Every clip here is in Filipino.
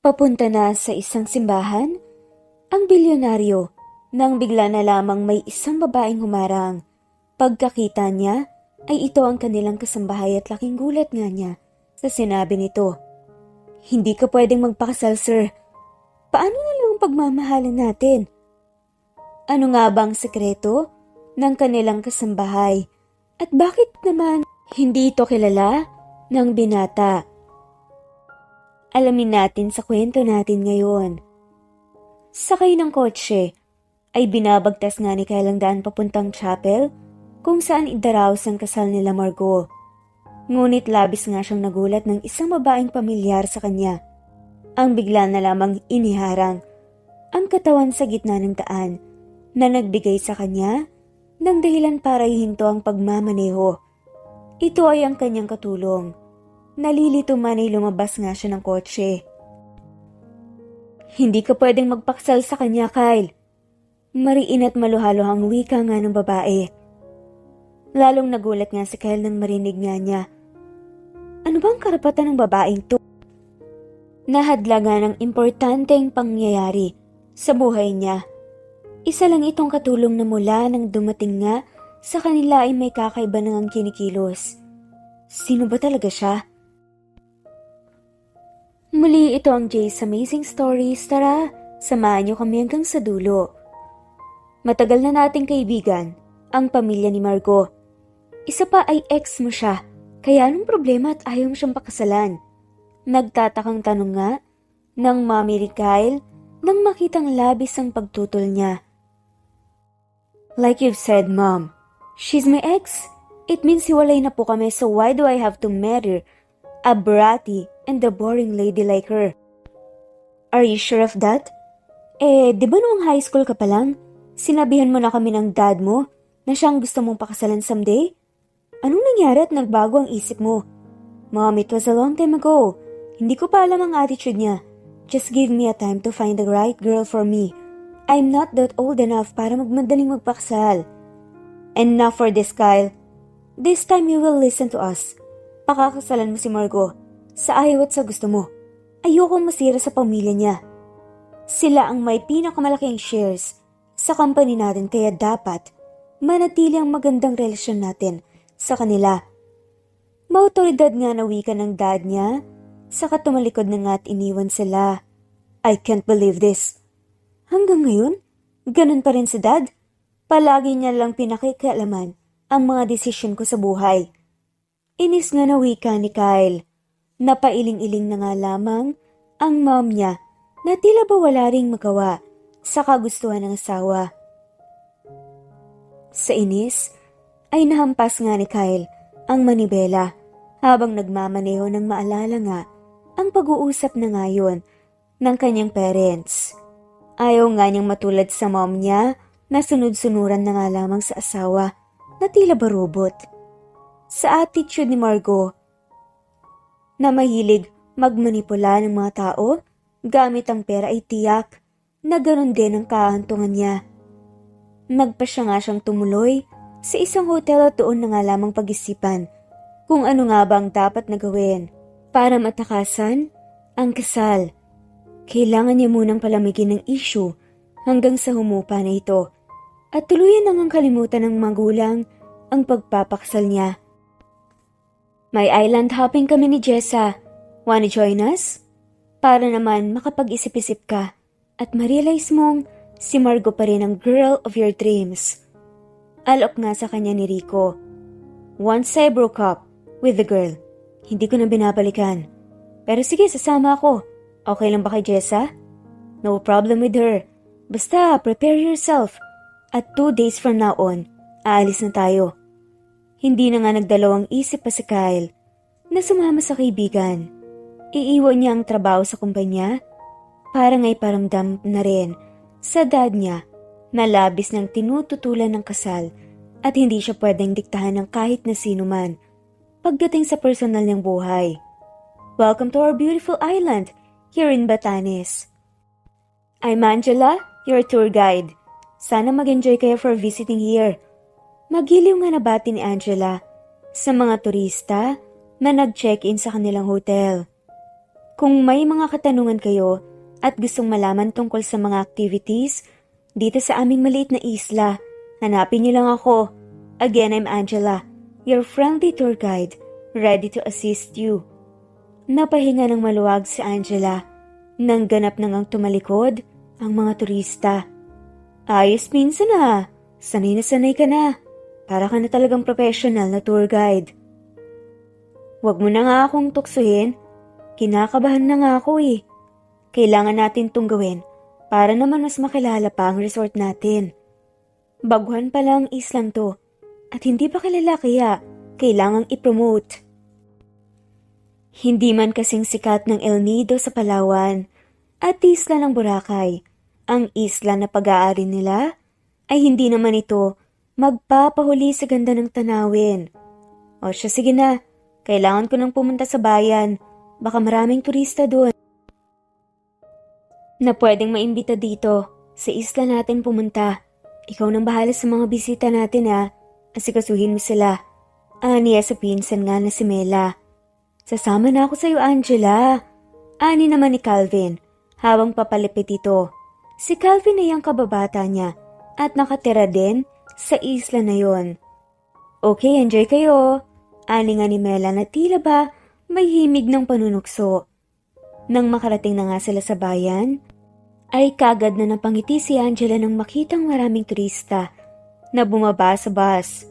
Papunta na sa isang simbahan, ang bilyonaryo nang bigla na lamang may isang babaeng humarang. Pagkakita niya ay ito ang kanilang kasambahay at laking gulat nga niya sa sinabi nito. Hindi ka pwedeng magpakasal, sir. Paano na lang ang pagmamahalan natin? Ano nga bang sekreto ng kanilang kasambahay? At bakit naman hindi ito kilala ng binata? Alamin natin sa kwento natin ngayon. Sakay ng kotse ay binabagtas nga ni Kyle ang daan papuntang chapel kung saan idaraos ang kasal nila Margot. Ngunit labis nga siyang nagulat ng isang babaeng pamilyar sa kanya. Ang bigla na lamang iniharang ang katawan sa gitna ng daan na nagbigay sa kanya ng dahilan para ihinto ang pagmamaneho. Ito ay ang kanyang katulong. Nalilito man ay lumabas nga siya ng kotse. Hindi ka pwedeng magpaksal sa kanya, Kyle. Mariin at maluhaluhang wika nga ng babae. Lalong nagulat nga si Kyle nang marinig nga niya. Ano bang karapatan ng babaeng to? Nahadla nga ng importanteng pangyayari sa buhay niya. Isa lang itong katulong na mula nang dumating nga sa kanila ay may kakaiba nang ang kinikilos. Sino ba talaga siya? Muli ito ang Jay's Amazing Stories. Tara, samahan niyo kami hanggang sa dulo. Matagal na nating kaibigan ang pamilya ni Margot. Isa pa ay ex mo siya, kaya anong problema at ayaw mo siyang pakasalan? Nagtatakang tanong nga ng mami ni Kyle nang makitang labis ang pagtutol niya. Like you've said, Mom, she's my ex. It means hiwalay na po kami, so why do I have to marry a bratty and a boring lady like her? Are you sure of that? Di ba noong high school ka pa lang, sinabihan mo na kami ng dad mo na siyang gusto mong pakasalan someday? Anong nangyari at nagbago ang isip mo? Mom, it was a long time ago. Hindi ko pa alam ang attitude niya. Just give me a time to find the right girl for me. I'm not that old enough para magmadaling magpakasal. Enough for this, Kyle. This time you will listen to us. Pakakasalan mo si Margot sa ayaw at sa gusto mo. Ayokong masira sa pamilya niya. Sila ang may pinakamalaking shares sa company natin kaya dapat manatili ang magandang relasyon natin sa kanila. Maotoridad nga na wika ng dad niya, saka tumalikod na nga at iniwan sila. I can't believe this. Hanggang ngayon, ganun pa rin si dad. Palagi niya lang pinakikialaman ang mga desisyon ko sa buhay. Inis nga na wika ni Kyle. Napailing-iling na nga lamang ang mom niya na tila ba wala ring magawa sa kagustuhan ng asawa. Sa inis, ay nahampas nga ni Kyle ang manibela habang nagmamaneho ng maalala nga ang pag-uusap na ngayon ng kanyang parents. Ayaw nga niyang matulad sa mom niya na sunod-sunuran na nga lamang sa asawa na tila ba robot. Sa attitude ni Margot na mahilig magmanipula ng mga tao gamit ang pera ay tiyak na ganoon din ang kahantungan niya. Nagpasya nga siyang tumuloy sa isang hotel at doon na nga lamang pag-isipan kung ano nga ba ang dapat na gawin para matakasan ang kasal. Kailangan niya munang palamigin ng issue hanggang sa humupa na ito at tuluyan nang kalimutan ng magulang ang pagpapakasal niya. May island hopping kami ni Jessa. Wanna join us? Para naman makapag-isip-isip ka at ma-realize mong si Margot pa rin ang girl of your dreams. Alok nga sa kanya ni Rico. Once I broke up with the girl, hindi ko na binabalikan. Pero sige, sasama ako. Okay lang ba kay Jessa? No problem with her. Basta prepare yourself. At 2 days from now on, aalis na tayo. Hindi na nga nagdalawang isip pa si Kyle na sumama sa kaibigan. Iiwan niya ang trabaho sa kumpanya para nga'y paramdam na rin sa dad niya na labis ng tinututulan ng kasal at hindi siya pwedeng diktahan ng kahit na sino man pagdating sa personal niyang buhay. Welcome to our beautiful island here in Batanes. I'm Angela, your tour guide. Sana mag-enjoy kayo for visiting here. Magiliw nga nabati ni Angela sa mga turista na nag-check-in sa kanilang hotel. Kung may mga katanungan kayo at gustong malaman tungkol sa mga activities dito sa aming maliit na isla, hanapin niyo lang ako. Again, I'm Angela, your friendly tour guide, ready to assist you. Napahinga ng maluwag si Angela nang ganap nang ang tumalikod ang mga turista. Ayos minsan ah, sanay na sanay ka na. Para ka na talagang professional na tour guide. Huwag mo na nga akong tuksuhin. Kinakabahan na nga ako eh. Kailangan natin tong gawin para naman mas makilala pa ang resort natin. Baguhan pa lang islang to at hindi pa kilala kaya kailangang i-promote. Hindi man kasing sikat ng El Nido sa Palawan at isla ng Boracay, ang isla na pag-aari nila ay hindi naman ito magpapahuli sa ganda ng tanawin. O siya, sige na. Kailangan ko nang pumunta sa bayan. Baka maraming turista doon na pwedeng maimbita dito. Sa isla natin pumunta. Ikaw nang bahala sa mga bisita natin ha. Asikasuhin mo sila. Aniya sa pinsan nga na si Mela. Sasama na ako sa'yo, Angela. Ani naman ni Calvin habang papalipit ito. Si Calvin ay ang kababata niya at nakatira din sa isla na yon. Okay, enjoy kayo. Ani nga ni Mela na tila ba may himig ng panunukso. Nang makarating na nga sila sa bayan, ay kagad na napangiti si Angela nang makitang maraming turista na bumaba sa bus.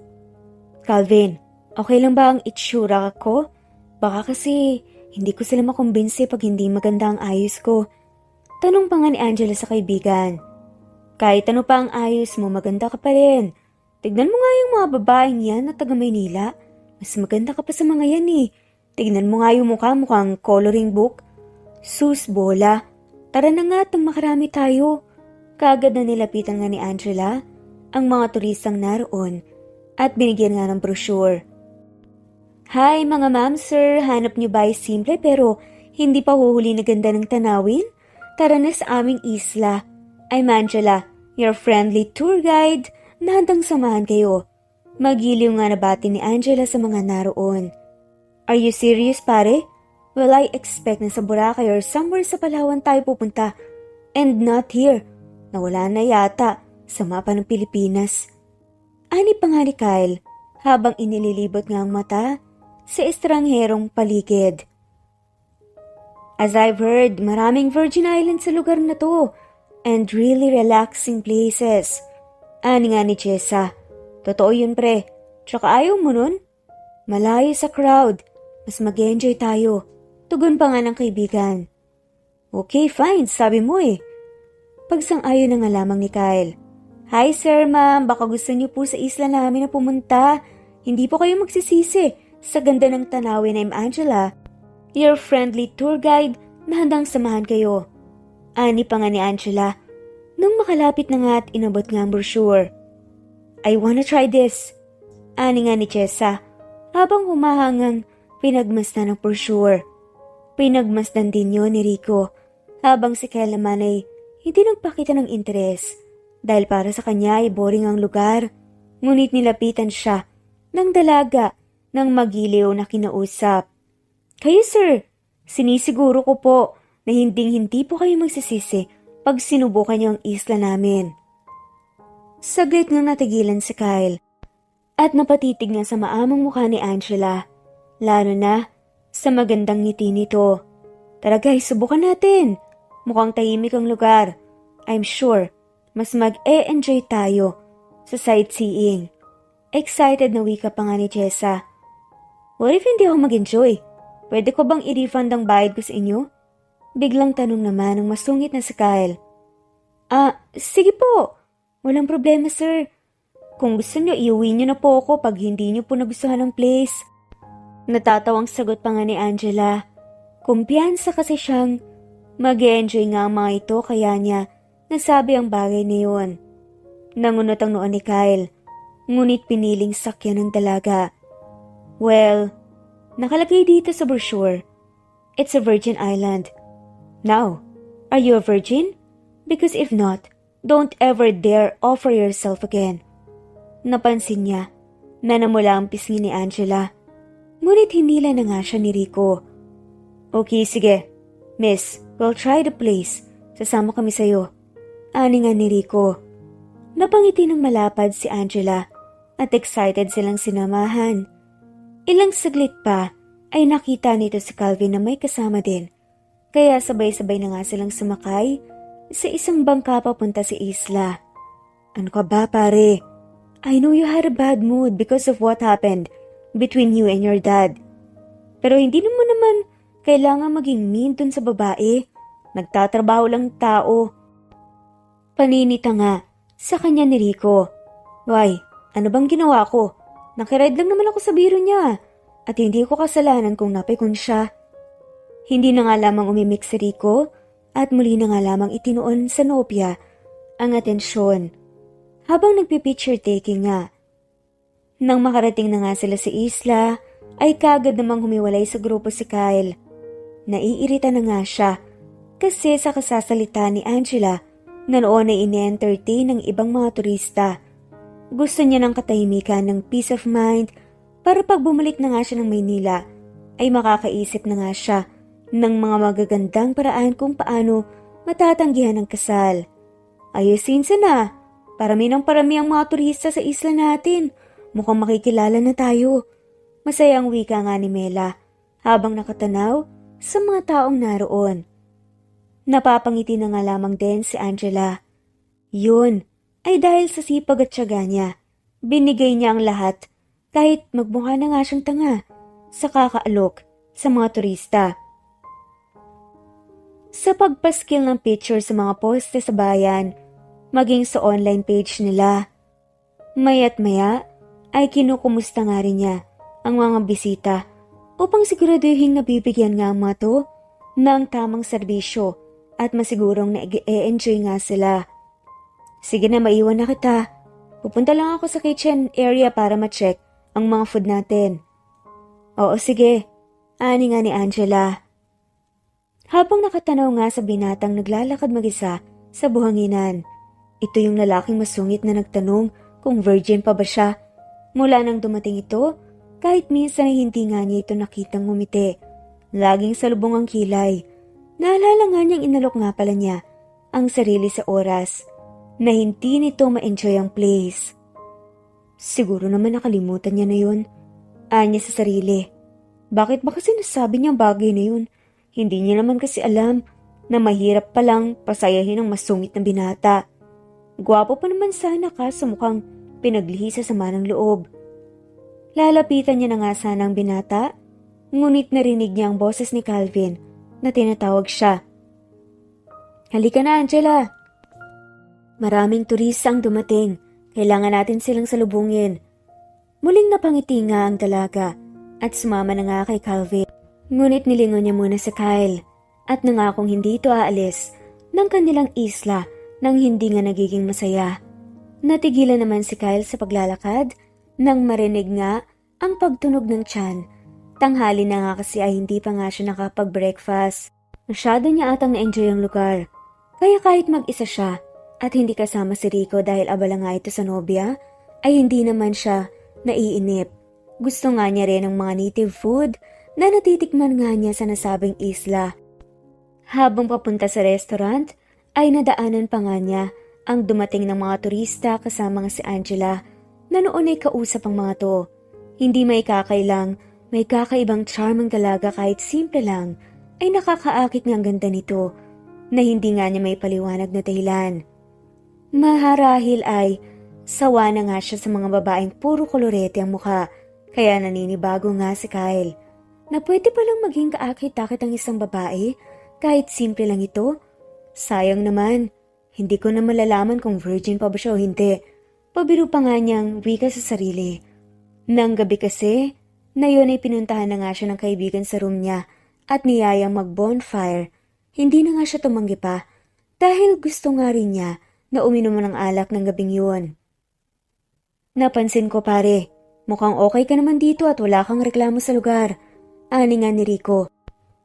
Calvin, okay lang ba ang itsura ko? Baka kasi hindi ko sila makumbinsi pag hindi maganda ang ayos ko. Tanong pa nga ni Angela sa kaibigan. Kahit ano pa ang ayos mo, maganda ka pa rin. Tignan mo nga yung mga babaeng yan na taga Maynila. Mas maganda ka pa sa mga yan eh. Tignan mo nga yung mukha, mukhang coloring book. Sus, bola. Tara na nga at makarami tayo. Kaagad na nilapitan nga ni Angela ang mga turistang naroon at binigyan nga ng brochure. Hi mga ma'am, sir. Hanap niyo ba ay simple pero hindi pa huhuli na ganda ng tanawin? Tara na sa aming isla. I'm Angela, your friendly tour guide na handang samahan kayo. Magiliw nga nabati ni Angela sa mga naroon. Are you serious pare? Well, I expect na sa Boracay or somewhere sa Palawan tayo pupunta. And not here. Nawala na yata sa mapa ng Pilipinas. Ani pa nga ni Kyle habang inililibot nga ang mata sa estrangherong paligid. As I've heard, maraming Virgin Islands sa lugar na to. And really relaxing places. Ani nga ni Chessa. Totoo yun pre. Tsaka ayaw mo nun? Malayo sa crowd. Mas mag-enjoy tayo. Tugon pa nga ng kaibigan. Okay, fine. Sabi mo eh. Pagsang-ayon na nga lamang ni Kyle. Hi sir, ma'am. Baka gusto niyo po sa isla namin na pumunta. Hindi po kayo magsisisi. Sa ganda ng tanawin, I'm Angela, your friendly tour guide na handang samahan kayo. Ani pa nga ni Angela nung makalapit na nga at inabot nga ang brochure. I wanna try this. Ani nga ni Chessa habang humahangang pinagmasdan ng brochure. Pinagmasdan din yun ni Rico habang si Kyle naman ay hindi nagpakita ng interes dahil para sa kanya ay boring ang lugar. Ngunit nilapitan siya ng dalaga ng magiliw na kinausap. Kayo sir, sinisiguro ko po na hindi po kayo magsisisi pag sinubukan niyo ang isla namin. Saglit nga natigilan si Kyle at napatitig nga sa maamang mukha ni Angela, lalo na sa magandang ngiti nito. Tara guys, subukan natin. Mukhang tahimik ang lugar. I'm sure mas mag-e-enjoy tayo sa sightseeing. Excited na wika pa nga ni Chessa. What if hindi ako mag-enjoy? Pwede ko bang i-refund ang bayad ko sa inyo? Biglang tanong naman ng masungit na si Kyle. Sige po. Walang problema, sir. Kung gusto niyo, iuwi niyo na po ako pag hindi niyo po nagustuhan ang place. Natatawang sagot pa nga ni Angela. Kumpiyansa kasi siyang mag-e-enjoy nga ang mga ito kaya niya nasabi ang bagay na yun. Nangunot ang noon ni Kyle, ngunit piniling sakyan ng dalaga. Well, nakalagay dito sa brochure, it's a virgin island. Now, are you a virgin? Because if not, don't ever dare offer yourself again. Napansin niya na namula ang pisngi ni Angela. Ngunit hinila na nga siya ni Rico. Okay, sige. Miss, we'll try the place. Sasama kami sa'yo. Ani nga ni Rico. Napangiti ng malapad si Angela at excited silang sinamahan. Ilang saglit pa ay nakita nito si Calvin na may kasama din. Kaya sabay-sabay na nga silang sumakay sa isang bangka papunta sa isla. Ano ka ba pare? I know you had a bad mood because of what happened between you and your dad. Pero hindi mo naman kailangan maging mean dun sa babae. Nagtatrabaho lang tao. Paninita nga sa kanya ni Rico. Why? Ano bang ginawa ko? Nakiride lang naman ako sa biro niya. At hindi ko kasalanan kung napikon siya. Hindi na nga lamang umimik si Rico at muli na nga lamang itinuon sa nobya ang atensyon. Habang nagpipicture taking nga. Nang makarating na nga sila sa isla, ay kagad namang humiwalay sa grupo si Kyle. Naiirita na nga siya kasi sa kasasalita ni Angela na noon ay ine-entertain ng ibang mga turista. Gusto niya ng katahimikan ng peace of mind para pag bumalik na nga siya ng Maynila ay makakaisip na nga siya ng mga magagandang paraan kung paano matatanggihan ang kasal. Ayusin na. Parami ng parami ang mga turista sa isla natin. Mukhang makikilala na tayo. Masaya ang wika nga ni Mela habang nakatanaw sa mga taong naroon. Napapangiti na nga lamang din si Angela. Yun ay dahil sa sipag at tiyaga niya. Binigay niya ang lahat kahit magmukha na nga siyang tanga sa kakaalok sa mga turista. Sa pagpaskil ng picture sa mga poste sa bayan, maging sa online page nila. Maya't maya ay kinukumusta nga rin niya ang mga bisita upang siguraduhin na bibigyan nga ang mga to ng tamang serbisyo at masigurong na-e-enjoy nga sila. Sige na, maiwan na kita. Pupunta lang ako sa kitchen area para ma-check ang mga food natin. Oo, sige. Ani nga ni Angela. Habang nakatanaw nga sa binatang naglalakad mag-isa sa buhanginan, ito yung lalaking masungit na nagtanong kung virgin pa ba siya. Mula nang dumating ito, kahit minsan ay hindi nga niya ito nakitang ngumiti. Laging salubong ang kilay. Naalala nga niyang inalok nga pala niya ang sarili sa oras na hindi nito ma-enjoy ang place. Siguro naman nakalimutan niya na yun. Anya sa sarili. Bakit ba kasi nasabi niya ang bagay na yun? Hindi niya naman kasi alam na mahirap palang pasayahin ang masungit na binata. Gwapo pa naman sana kaso mukhang pinaglihi sa sama ng loob. Lalapitan niya na nga sana ang binata, ngunit narinig niya ang boses ni Calvin na tinatawag siya. Halika na, Angela. Maraming turista ang dumating. Kailangan natin silang salubungin. Muling napangiti nga ang dalaga at sumama na nga kay Calvin. Ngunit nilingon niya muna sa Kyle at nangakong hindi ito aalis ng kanilang isla nang hindi nga nagiging masaya. Natigilan naman si Kyle sa paglalakad nang marinig nga ang pagtunog ng tiyan. Tanghali na nga kasi ay hindi pa nga siya nakapag-breakfast. Masyado niya atang na-enjoy ang lugar. Kaya kahit mag-isa siya at hindi kasama si Rico dahil abala nga ito sa nobya, ay hindi naman siya naiinip. Gusto nga niya rin ng mga native food na natitikman nga niya sa nasabing isla. Habang papunta sa restaurant, ay nadaanan pa nga niya ang dumating ng mga turista kasama nga si Angela na noon ay kausap ang mga to. Hindi may kakailang, may kakaibang charm ang dalaga kahit simple lang, ay nakakaakit ng ganda nito na hindi nga niya may paliwanag na dahilan. Maharahil ay sawa na nga siya sa mga babaeng puro kolorete ang mukha, kaya naninibago nga si Kyle na pwede palang maging kaakit-akit ang isang babae kahit simple lang ito. Sayang naman, hindi ko na malalaman kung virgin pa ba siya o hindi. Pabiro pa nga niyang wika sa sarili. Nang gabi kasi, na yun ay pinuntahan na nga siya ng kaibigan sa room niya at niyayang mag-bonfire. Hindi na nga siya tumanggi pa dahil gusto nga rin niya na uminom ng alak ng gabing yun. Napansin ko pare, mukhang okay ka naman dito at wala kang reklamo sa lugar. Ani nga ni Rico.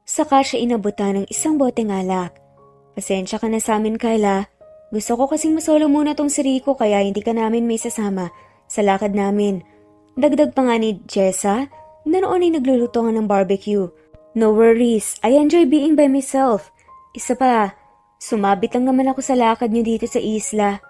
Saka siya inabutan ng isang boteng alak. Pasensya ka na sa amin, Kyla. Gusto ko kasing masolo muna tong si Rico kaya hindi ka namin may sasama sa lakad namin. Dagdag pa nga ni Jessa na noon ay nagluluto nga ng barbecue. No worries, I enjoy being by myself. Isa pa, sumabit lang naman ako sa lakad niyo dito sa isla.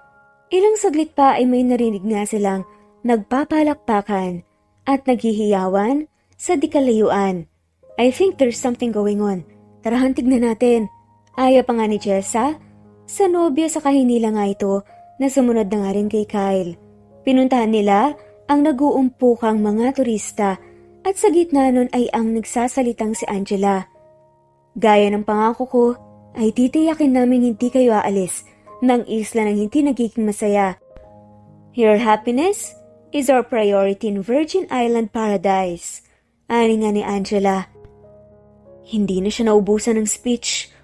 Ilang saglit pa ay may narinig nga silang nagpapalakpakan at naghihiyawan sa di kalayuan. I think there's something going on. Tarahan, tignan natin. Aya pa nga ni Jessa. Sa nobya sa kahinila nga ito na sumunod na nga rin kay Kyle. Pinuntahan nila ang nag-uumpukang mga turista at sa gitna nun ay ang nagsasalitang si Angela. Gaya ng pangako ko, ay titiyakin namin hindi kayo aalis ng isla ng hindi nagiging masaya. Your happiness is our priority in Virgin Island Paradise. Ani nga ni Angela. Hindi na siya naubusan ng speech.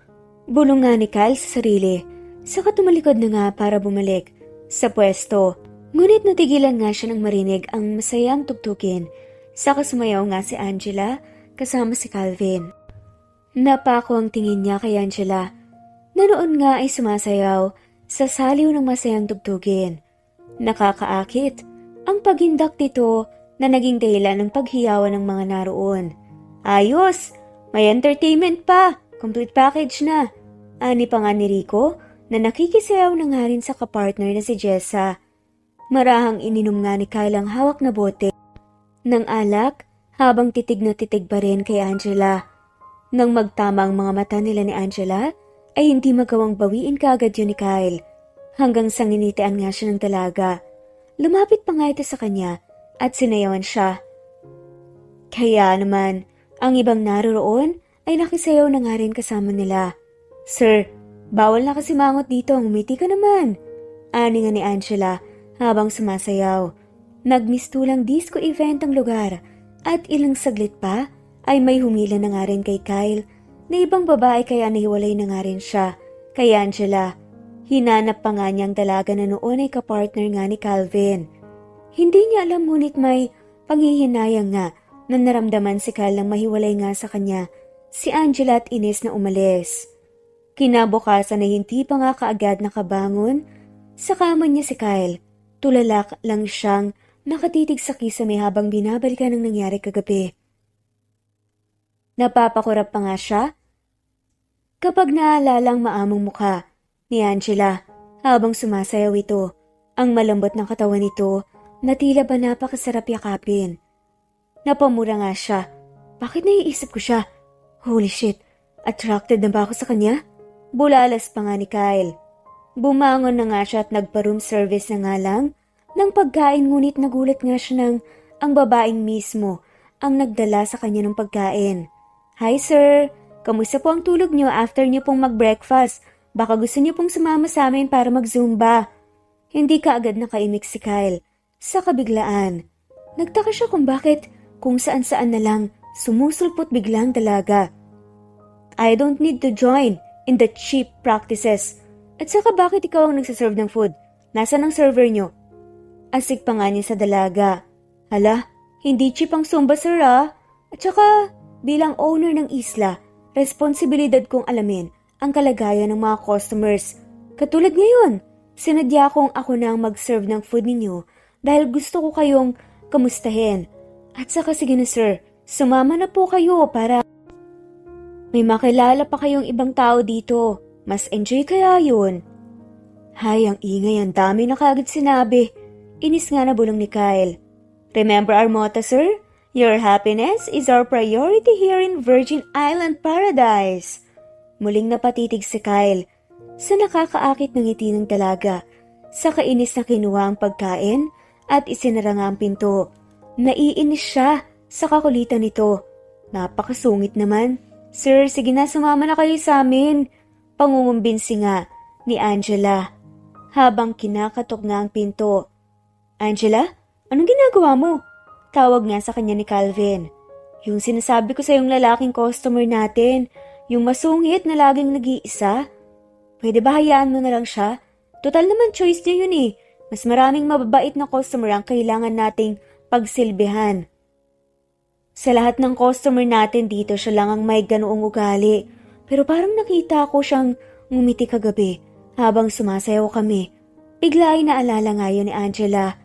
Bulong nga ni Kyle sa sarili. Saka tumalikod na nga para bumalik sa pwesto. Ngunit natigilan nga siya nang marinig ang masayang tugtugin. Saka sumayaw nga si Angela kasama si Calvin. Napako ang tingin niya kay Angela na noon nga ay sumasayaw sa saliw ng masayang tugtugin. Nakakaakit ang paghindak nito na naging dahilan ng paghiyawan ng mga naroon. Ayos! May entertainment pa! Complete package na! Ani pa nga ni Rico na nakikisayaw na nga rin sa kapartner na si Jessa. Marahang ininom nga ni Kyle ang hawak na bote ng alak habang titig na titig pa rin kay Angela. Nang magtama ang mga mata nila ni Angela, ay hindi magawang bawiin kaagad yun ni Kyle. Hanggang sa nginitian nga siya ng dalaga. Lumapit pa nga ito sa kanya at sinayawan siya. Kaya naman, ang ibang naroroon ay nakisayaw na nga rin kasama nila. Sir, bawal na kasi mangot dito, ngumiti ka naman. Ani nga ni Angela habang sumasayaw. Nagmistulang disco event ang lugar at ilang saglit pa ay may humila na nga rin kay Kyle na ibang babae kaya nahiwalay na nga rin siya kay Angela. Hinanap pa nga niyang dalaga na noon ay kapartner nga ni Calvin. Hindi niya alam ngunit may panghihinayang nga na naramdaman si Kyle nang mahiwalay nga sa kanya si Angela at Ines na umalis. Kinabukasan ay hindi pa nga kaagad nakabangon sa kama niya si Kyle. Tulalak lang siyang nakatitig sa kisame habang binabalikan ang nangyari kagabi. Napapakurap pa nga siya kapag naalala ang maamong mukha ni Angela habang sumasayaw ito. Ang malambot ng katawan nito na tila ba napakasarap yakapin. Napamura nga siya. Bakit naiisip ko siya? Holy shit, attracted na ba ako sa kanya? Bulalas pa nga ni Kyle. Bumangon na nga siya at nagpa-room service na nga lang ng pagkain ngunit nagulat nga siya ng ang babaeng mismo ang nagdala sa kanya ng pagkain. Hi sir, kamusta po ang tulog niyo after niyo pong mag-breakfast? Baka gusto niyo pong sumama sa amin para mag-zumba. Hindi kaagad nakaimik si Kyle. Sa kabiglaan, nagtaka siya kung bakit kung saan-saan na lang sumusulpot biglang dalaga. I don't need to join in the cheap practices. At saka bakit ikaw ang nagsaserve ng food? Nasaan ang server niyo? Asik pa nga niya sa dalaga. Hala, hindi cheap ang Zumba sir ah. At saka, bilang owner ng isla, responsibilidad kong alamin ang kalagayan ng mga customers. Katulad ngayon, sinadya kong ako na ang mag-serve ng food ninyo dahil gusto ko kayong kamustahin. At saka sige na sir, sumama na po kayo para may makilala pa kayong ibang tao dito. Mas enjoy kaya yun. Hay, ang ingay, ang dami na kaagad sinabi. Inis nga na bulong ni Kyle. Remember our motto, sir? Your happiness is our priority here in Virgin Island Paradise. Muling napatitig si Kyle sa nakakaakit ng ngiti ng dalaga. Sa kainis na kinuha ang pagkain at isinara nga ang pinto. Naiinis siya sa kakulitan nito. Napakasungit naman. Sir, sige na, sumama na kayo sa amin. Pangungumbinsi nga ni Angela habang kinakatok nga ang pinto. Angela, anong ginagawa mo? Tawag nga sa kanya ni Calvin. Yung sinasabi ko sa yung lalaking customer natin, yung masungit na laging nag-iisa. Pwede ba hayaan mo na lang siya? Total naman choice niya yun eh. Mas maraming mababait na customer ang kailangan nating pagsilbihan. Sa lahat ng customer natin dito, siya lang ang may ganoong ugali. Pero parang nakita ko siyang ngumiti kagabi habang sumasayaw kami. Bigla ay naalala nga yun ni Angela.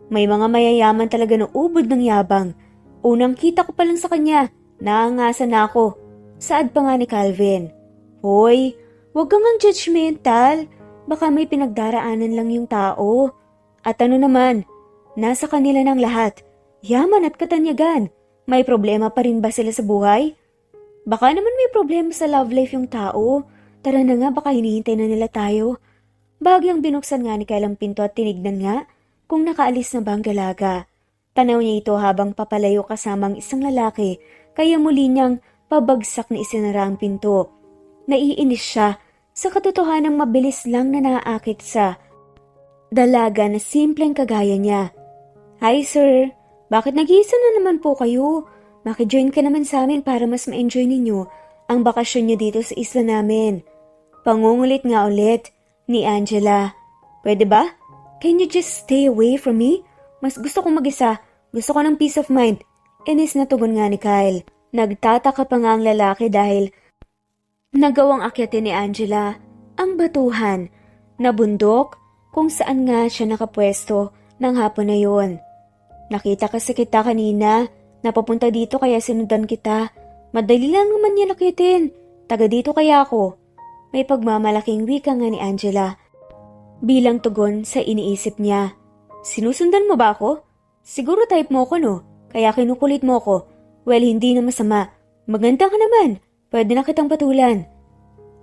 May mga mayayaman talaga na ubod ng yabang. Unang kita ko pa lang sa kanya Naangasan na ako. Saad pa nga ni Calvin. Hoy, wag kang ang judgmental. Baka may pinagdaraanan lang yung tao. At ano naman, nasa kanila ng lahat. Yaman at katanyagan. May problema pa rin ba sila sa buhay? Baka naman may problema sa love life yung tao. Tara na nga, baka hinihintay na nila tayo. Bagyang binuksan nga ni Kyle ang pinto at tinignan nga kung nakaalis na ba ang dalaga. Tanaw niya ito habang papalayo kasamang isang lalaki, kaya muli niyang pabagsak na isinara ang pinto. Naiinis siya sa katotohanang mabilis lang na naaakit sa dalaga na simpleng kagaya niya. Hi sir, bakit nag-iisa na naman po kayo? Makijoin ka naman sa amin para mas ma-enjoy ninyo ang bakasyon niyo dito sa isla namin. Pangungulit nga ulit ni Angela. Pwede ba? Can you just stay away from me? Mas gusto kong mag-isa. Gusto ko ng peace of mind. Inis na tugon nga ni Kyle. Nagtataka pa nga ang lalaki dahil nagawang akyatin ni Angela ang batuhan na bundok kung saan nga siya nakapwesto ng hapon na yun. Nakita kasi kita kanina. Napapunta dito kaya sinundan kita. Madali lang naman niya nakitin. Taga dito kaya ako. May pagmamalaking wika nga ni Angela. Bilang tugon sa iniisip niya. Sinusundan mo ba ako? Siguro type mo ko no? Kaya kinukulit mo ko. Well, hindi na masama. Maganda ka naman. Pwede na kitang patulan.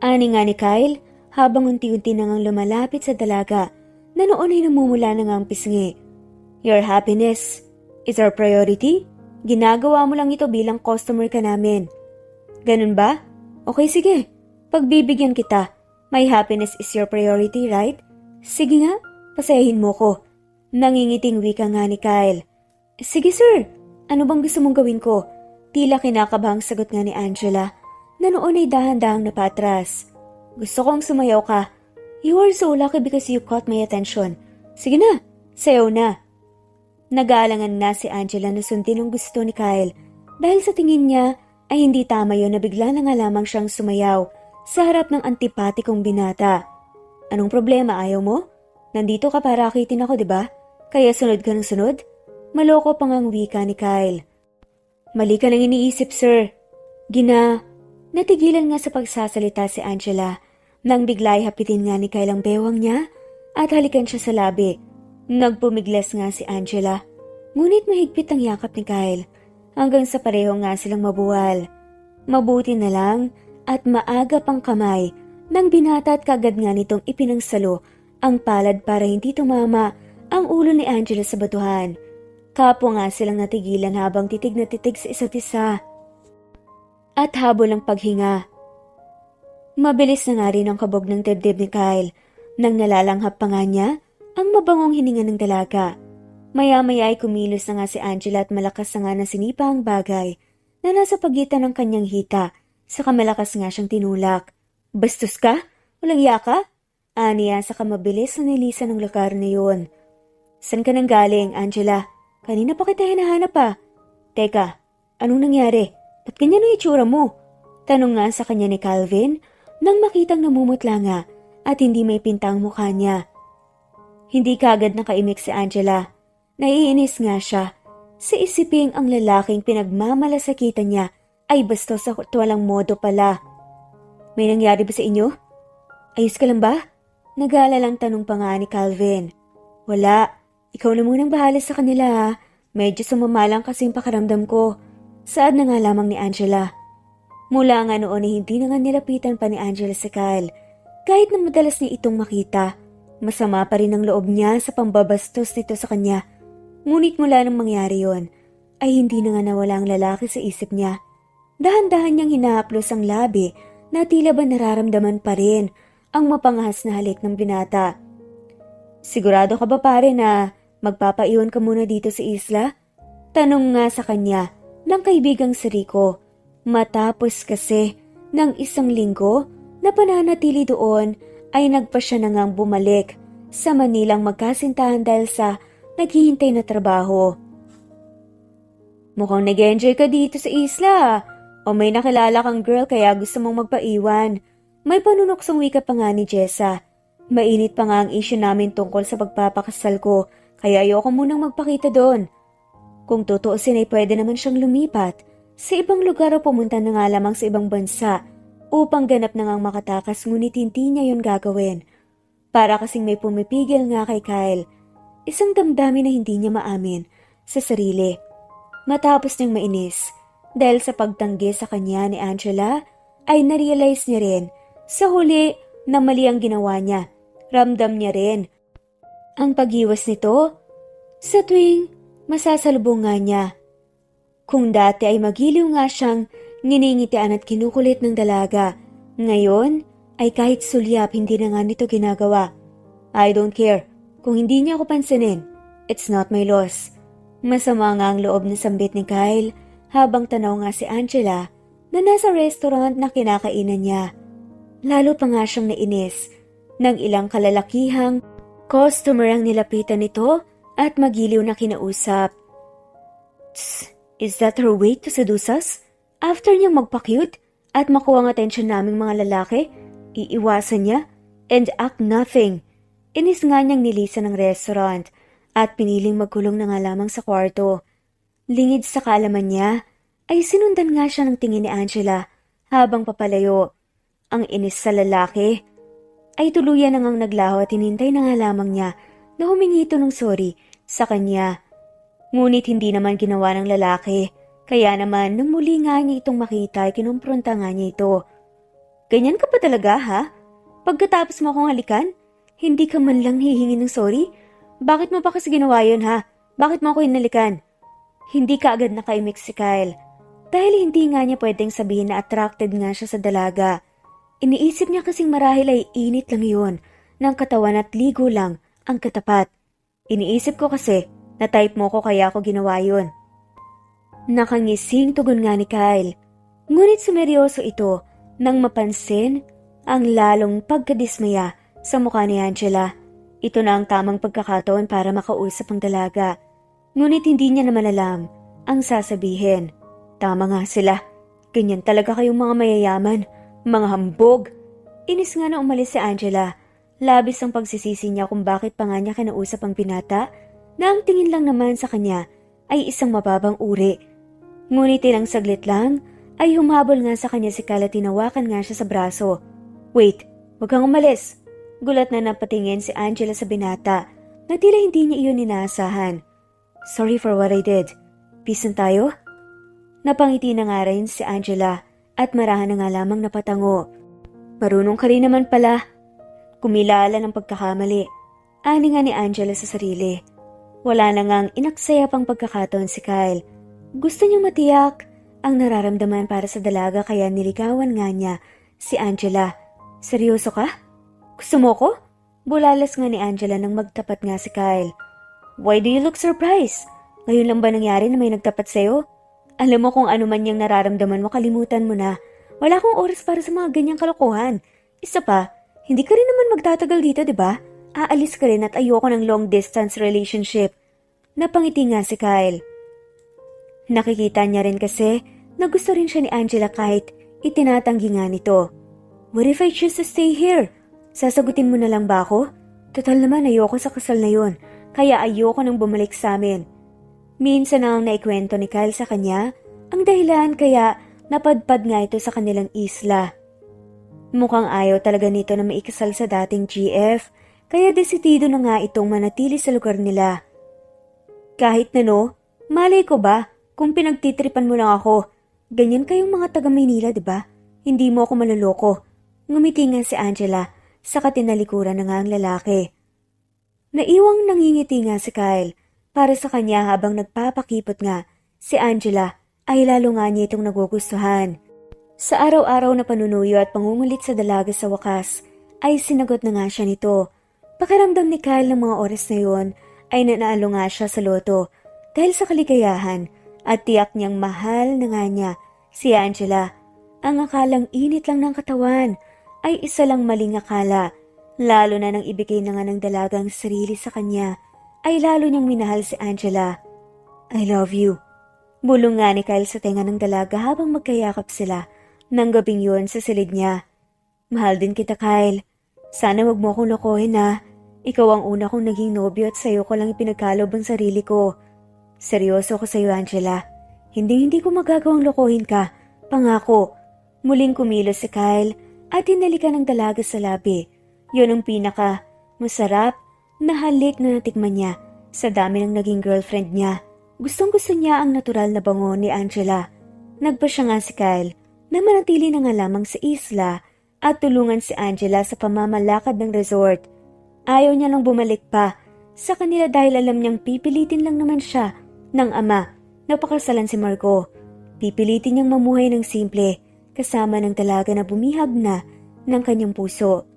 Ani nga ni Kyle habang unti-unti na ngang lumalapit sa dalaga na noon ay namumula na nga ang pisngi. Your happiness is our priority? Ginagawa mo lang ito bilang customer ka namin. Ganun ba? Okay, sige. Pagbibigyan kita. My happiness is your priority, right? Sige nga, pasayahin mo ko. Nangingiting wika nga ni Kyle. Sige sir, ano bang gusto mong gawin ko? Tila kinakabahang sagot nga ni Angela na noon ay dahan-dahang napatras. Gusto kong sumayaw ka. You are so lucky because you caught my attention. Sige na, sayaw na. Nag-aalangan na si Angela na sundin ang gusto ni Kyle dahil sa tingin niya ay hindi tama yun na bigla na nga lamang siyang sumayaw sa harap ng antipatikong binata. Anong problema, ayaw mo? Nandito ka para akitin ako, diba? Kaya sunod ka ng sunod? Maloko pang ang wika ni Kyle. Mali ka nang iniisip, sir. Natigilan nga sa pagsasalita si Angela nang bigla ay hapitin nga ni Kyle ang bewang niya at halikan siya sa labi. Nagpumiglas nga si Angela, ngunit mahigpit ang yakap ni Kyle hanggang sa pareho nga silang mabuwal. Mabuti na lang at maaga pang kamay nang binata at kagad nga nitong ipinangsalo ang palad para hindi tumama ang ulo ni Angela sa batuhan. Kapwa nga silang natigilan habang titig na titig sa isa't isa. At habol ang paghinga. Mabilis na nga rin ang kabog ng dibdib ni Kyle nang nalalanghap pa nga niya ang mabangong hininga ng dalaga. Maya-maya ay kumilos na nga si Angela at malakas na nga na sinipa ang bagay na nasa pagitan ng kanyang hita. Saka malakas nga siyang tinulak. Bastos ka? Walang yaka? Aniya saka mabilis na nilisan ng lakar na yun. San ka nang galing, Angela? Kanina pa kita hinahanap pa. Teka, anong nangyari? Ba't ganyan ang itsura mo? Tanong nga sa kanya ni Calvin nang makitang namumutla nga at hindi may pintang mukha niya. Hindi kaagad nakaimik si Angela. Naiinis nga siya. Sa isiping ang lalaking pinagmamalasakitan niya ay bastos sa walang modo pala. May nangyari ba sa inyo? Ayos ka lang ba? Nag-aalalang tanong pa nga ni Calvin. Wala. Ikaw na munang bahala sa kanila ha. Medyo sumamalang kasing pakaramdam ko. Saad na nga lamang ni Angela. Mula nga noon ay hindi na nga nilapitan pa ni Angela si Kyle. Kahit na madalas niya itong makita. Masama pa rin ang loob niya sa pambabastos nito sa kanya. Ngunit mula nang mangyari yon, ay hindi na nga nawala ang lalaki sa isip niya. Dahan-dahan niyang hinahaplos ang labi na tila ba nararamdaman pa rin ang mapangahas na halik ng binata. Sigurado ka ba pare na magpapaiwan ka muna dito sa isla? Tanong nga sa kanya ng kaibigang si Rico. Matapos kasi ng isang linggo na pananatili doon ay nagpa siya na ngang bumalik sa Manilang magkasintahan dahil sa naghihintay na trabaho. Mukhang nag-enjoy ka dito sa isla o may nakilala kang girl kaya gusto mong magpaiwan. May panunuksong wika pa nga ni Jessa. Mainit pa nga ang issue namin tungkol sa pagpapakasal ko kaya ayoko munang magpakita doon. Kung tutuusin ay pwede naman siyang lumipat Sa ibang lugar o pumunta na nga lamang sa ibang bansa upang ganap na ngang makatakas ngunit hindi niya yon gagawin. Para kasing may pumipigil nga kay Kyle. Isang damdamin na hindi niya maamin sa sarili. Matapos niyang mainis dahil sa pagtanggi sa kanya ni Angela ay narealize niya rin sa huli na mali ang ginawa niya. Ramdam niya rin ang pag-iwas nito sa tuwing masasalubong nga niya. Kung dati ay magiliw nga siyang nginingitian at kinukulit ng dalaga, ngayon ay kahit sulyap hindi na nga nito ginagawa. I don't care. Kung hindi niya ako pansinin, it's not my loss. Masama nga ang loob na sambit ni Kyle habang tanaw nga si Angela na nasa restaurant na kinakainan niya. Lalo pa nga siyang nainis nang ilang kalalakihang customer ang nilapitan nito at magiliw na kinausap. Is that her way to seduce us? After niyang magpa-cute at makuha ang atensyon naming mga lalaki, iiwasan niya and act nothing. Inis nga niyang nilisan ng restaurant at piniling magkulong na nga lamang sa kwarto. Lingid sa kaalaman niya, ay sinundan nga siya ng tingin ni Angela habang papalayo. Ang inis sa lalaki ay tuluyan na ngang naglaho at hinintay na nga lamang niya na humingi ito ng sorry sa kanya. Ngunit hindi naman ginawa ng lalaki, kaya naman nung muli nga niya itong makita ay kinumpronta nga niya ito. Ganyan ka pa talaga ha? Pagkatapos mo akong halikan, hindi ka man lang hihingi ng sorry? Bakit mo pa kasi ginawa yun ha? Bakit mo ako hinalikan? Hindi ka agad nakaimik si Kyle. Dahil hindi nga niya pwedeng sabihin na attracted nga siya sa dalaga. Iniisip niya kasing marahil ay init lang yun ng katawan at ligo lang ang katapat. Iniisip ko kasi na type mo ko kaya ako ginawa yun. Nakangising tugon nga ni Kyle. Ngunit sumeryoso ito nang mapansin ang lalong pagkadismaya sa mukha ni Angela. Ito na ang tamang pagkakataon para makausap ang dalaga. Ngunit hindi niya naman alam ang sasabihin. Tama nga sila. Ganyan talaga kayong mga mayayaman. Mga hambog. Inis nga na umalis si Angela. Labis ang pagsisisi niya kung bakit pa nga niya kinausap ang binata na ang tingin lang naman sa kanya ay isang mababang uri. Ngunit ilang saglit lang ay humabol nga sa kanya si Kyle at tinawakan nga siya sa braso. Wait, wag kang umalis. Gulat na napatingin si Angela sa binata na tila hindi niya iyon inaasahan. Sorry for what I did. Peace na tayo? Napangiti na nga rin si Angela at marahan na nga lamang napatango. Marunong ka rin naman pala. Kumilala ng pagkakamali. Ani nga ni Angela sa sarili. Wala na ngang inaksaya pang pagkakataon si Kyle. Gusto niyang matiyak ang nararamdaman para sa dalaga kaya niligawan nga niya si Angela. Seryoso ka? Gusto mo ko? Bulalas nga ni Angela nang magtapat nga si Kyle. Why do you look surprised? Ngayon lang ba nangyari na may nagtapat sa'yo? Alam mo kung ano man yung nararamdaman mo, kalimutan mo na. Wala akong oras para sa mga ganyang kalokohan. Isa pa, hindi ka rin naman magtatagal dito, di ba? Aalis ka rin at ayoko ng long distance relationship. Napangiti nga si Kyle. Nakikita niya rin kasi na gusto rin siya ni Angela kahit itinatanggi nga nito. What if I choose to stay here? Sasagutin mo na lang ba ako? Total naman ayoko sa kasal na yon, kaya ayoko nang bumalik sa amin. Minsan na ang naikwento ni Kyle sa kanya ang dahilan kaya napadpad nga ito sa kanilang isla. Mukhang ayaw talaga nito na maikasal sa dating GF, kaya desidido na nga itong manatili sa lugar nila. Kahit na no, malay ko ba kung pinagtitripan mo lang ako? Ganyan kayong mga taga Maynila, diba? Hindi mo ako maloloko. Ngumiti nga si Angela, saka tinalikuran na nga ang lalaki. Naiwang nangingiti nga si Kyle. Para sa kanya habang nagpapakipot nga, si Angela ay lalo nga niya itong nagugustuhan. Sa araw-araw na panunuyo at pangungulit sa dalaga sa wakas, ay sinagot na nga siya nito. Pakiramdam ni Kyle ng mga oras na yon ay nanalo nga siya sa loto dahil sa kaligayahan at tiyak niyang mahal na nga niya si Angela. Ang akalang init lang ng katawan ay isa lang maling akala, lalo na nang ibigay na nga ng dalagang sarili sa kanya. Ay lalo niyang minahal si Angela. I love you. Bulong nga ni Kyle sa tenga ng dalaga habang magkayakap sila nang gabing yun sa silid niya. Mahal din kita, Kyle. Sana wag mo akong lokohin ha. Ikaw ang una kong naging nobyo at sa'yo ko lang ipinagkalob ang sarili ko. Seryoso ko sa'yo, Angela. Hindi ko magagawang lokohin ka. Pangako. Muling kumilos si Kyle at hinalikan ng dalaga sa labi. Yun ang masarap na halik na natikman niya sa dami ng naging girlfriend niya. Gustong-gusto niya ang natural na bango ni Angela. Nagpa siya nga si Kyle na manatili na nga lamang sa isla at tulungan si Angela sa pamamalakad ng resort. Ayaw niya lang bumalik pa sa kanila dahil alam niyang pipilitin lang naman siya ng ama na pakasalan si Margot. Pipilitin niyang mamuhay ng simple kasama ng dalaga na bumihag na ng kanyang puso.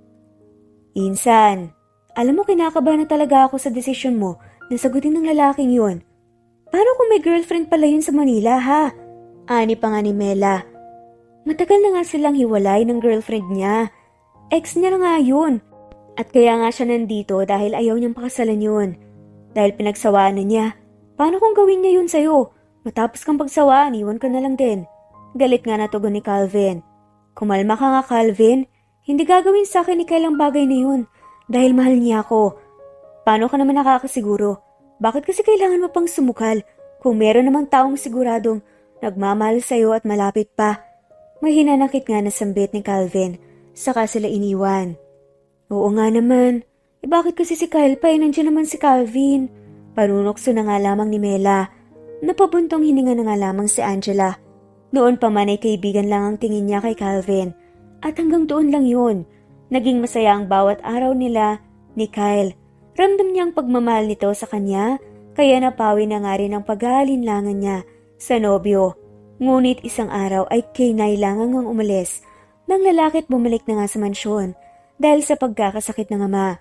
Insan, alam mo kinakabahan na talaga ako sa desisyon mo na sagutin ng lalaking yun. Paano kung may girlfriend pala yun sa Manila ha? Ani pa nga ni Mela. Matagal na nga silang hiwalay ng girlfriend niya. Ex niya na nga yun. At kaya nga siya nandito dahil ayaw niyang pakasalan yun. Dahil pinagsawaan na niya. Paano kung gawin niya yun sa'yo? Matapos kang pagsawaan, iwan ka na lang din. Galit nga na tugon ni Calvin. Kumalma ka nga Calvin. Hindi gagawin sa akin ni Kyle ang bagay na yun. Dahil mahal niya ako. Paano ka naman nakakasiguro? Bakit kasi kailangan mo pang sumukal? Kung meron namang taong siguradong nagmamahal sa'yo at malapit pa. May hinanakit nga na sambit ni Calvin. Saka sila iniwan. Oo nga naman. Bakit kasi si Kyle pa nandiyan naman si Calvin? Panunokso na nga lamang ni Mela. Napabuntong hininga na nga lamang si Angela. Noon pa man ay kaibigan lang ang tingin niya kay Calvin. At hanggang doon lang yun. Naging masaya ang bawat araw nila ni Kyle. Ramdam niya ang pagmamahal nito sa kanya, kaya napawi na nga rin ang pag-aalinlangan niya sa nobyo. Ngunit isang araw ay kinailangan ngang umalis nang lalaki at bumalik na nga sa mansyon dahil sa pagkakasakit ng ama.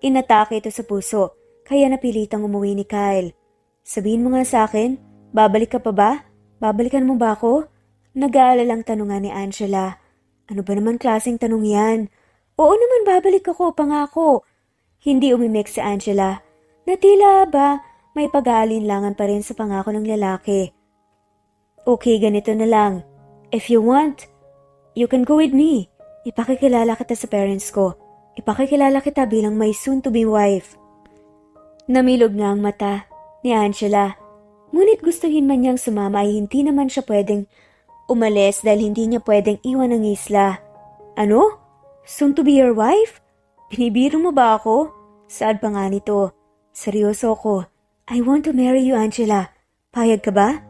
Inatake ito sa puso, kaya napilitang umuwi ni Kyle. Sabihin mo nga sa akin, babalik ka pa ba? Babalikan mo ba ako? Nag-aalalang tanungan ni Angela. Ano ba naman klaseng tanong yan? Oo naman babalik ako, pangako. Hindi umimik si Angela. Natila ba may pag-aalinlangan pa rin sa pangako ng lalaki. Okay, ganito na lang. If you want, you can go with me. Ipakikilala kita sa parents ko. Ipakikilala kita bilang my soon-to-be wife. Namilog nga ang mata ni Angela. Ngunit gustuhin man niyang sumama ay hindi naman siya pwedeng umalis dahil hindi niya pwedeng iwan ang isla. Ano? Soon to be your wife? Binibiro mo ba ako? Saad pa nga nito. Seryoso ko. I want to marry you, Angela. Payag ka ba?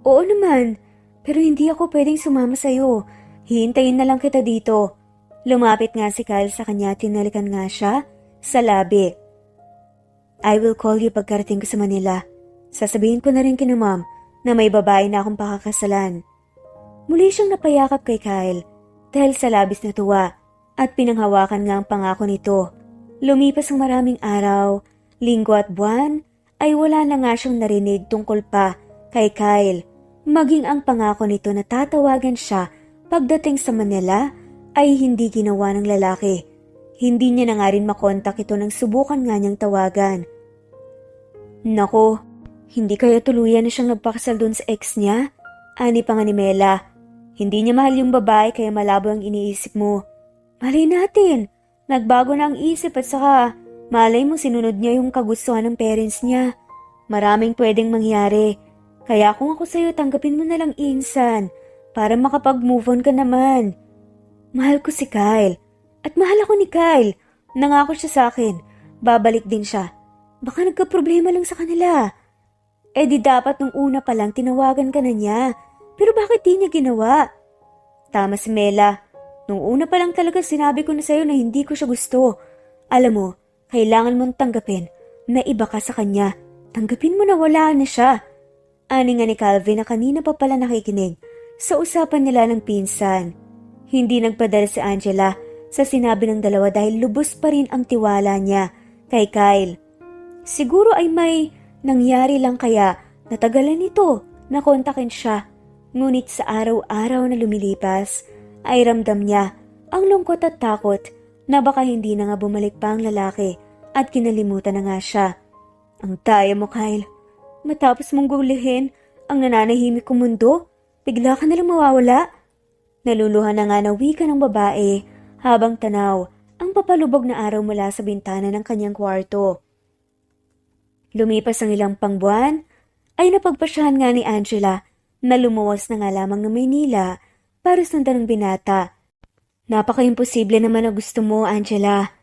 Oo naman, pero hindi ako pwedeng sumama sa'yo. Hihintayin na lang kita dito. Lumapit nga si Kyle sa kanya at tinalikan nga siya sa labi. I will call you pagkarating ko sa Manila. Sasabihin ko na rin kina mom na may babae na akong pakakasalan. Muli siyang napayakap kay Kyle dahil sa labis na tuwa at pinanghawakan nga ang pangako nito. Lumipas ang maraming araw, linggo at buwan ay wala na nga siyang narinig tungkol pa kay Kyle. Maging ang pangako nito na tatawagan siya pagdating sa Manila ay hindi ginawa ng lalaki. Hindi niya na nga rin makontak ito nang subukan nga niyang tawagan. Nako, hindi kaya tuluyan na siyang nagpakasal doon sa ex niya? Ani pa nga ni Mela. Hindi niya mahal yung babae kaya malabo ang iniisip mo. Malay natin, nagbago na ang isip at saka malay mo sinunod niya yung kagustuhan ng parents niya. Maraming pwedeng mangyari. Kaya kung ako sa'yo, tanggapin mo na lang insan para makapag-move on ka naman. Mahal ko si Kyle. At mahal ako ni Kyle. Nangako siya sa akin. Babalik din siya. Baka nagka-problema lang sa kanila. Eh di dapat nung una pa lang tinawagan ka na niya. Pero bakit di niya ginawa? Tama si Mela. Nung una pa lang talaga sinabi ko na sa'yo na hindi ko siya gusto. Alam mo, kailangan mong tanggapin na iba ka sa kanya. Tanggapin mo na wala na siya. Ani nga ni Calvin na kanina pa pala nakikinig sa usapan nila ng pinsan. Hindi nagpadala si Angela sa sinabi ng dalawa dahil lubos pa rin ang tiwala niya kay Kyle. Siguro ay may nangyari lang kaya natagalan ito na kontakin siya. Ngunit sa araw-araw na lumilipas ay ramdam niya ang lungkot at takot na baka hindi na nga bumalik pa ang lalaki at kinalimutan na nga siya. Ang daya mo, Kyle. Matapos mong gulihin ang nananahimik kong mundo, bigla ka nalang mawawala. Naluluhan na nga na wika ng babae habang tanaw ang papalubog na araw mula sa bintana ng kanyang kwarto. Lumipas ang ilang pangbuwan ay napagpasyahan nga ni Angela na lumuwas na nga lamang ng Maynila para sundan ng binata. Napaka-imposible naman na gusto mo, Angela.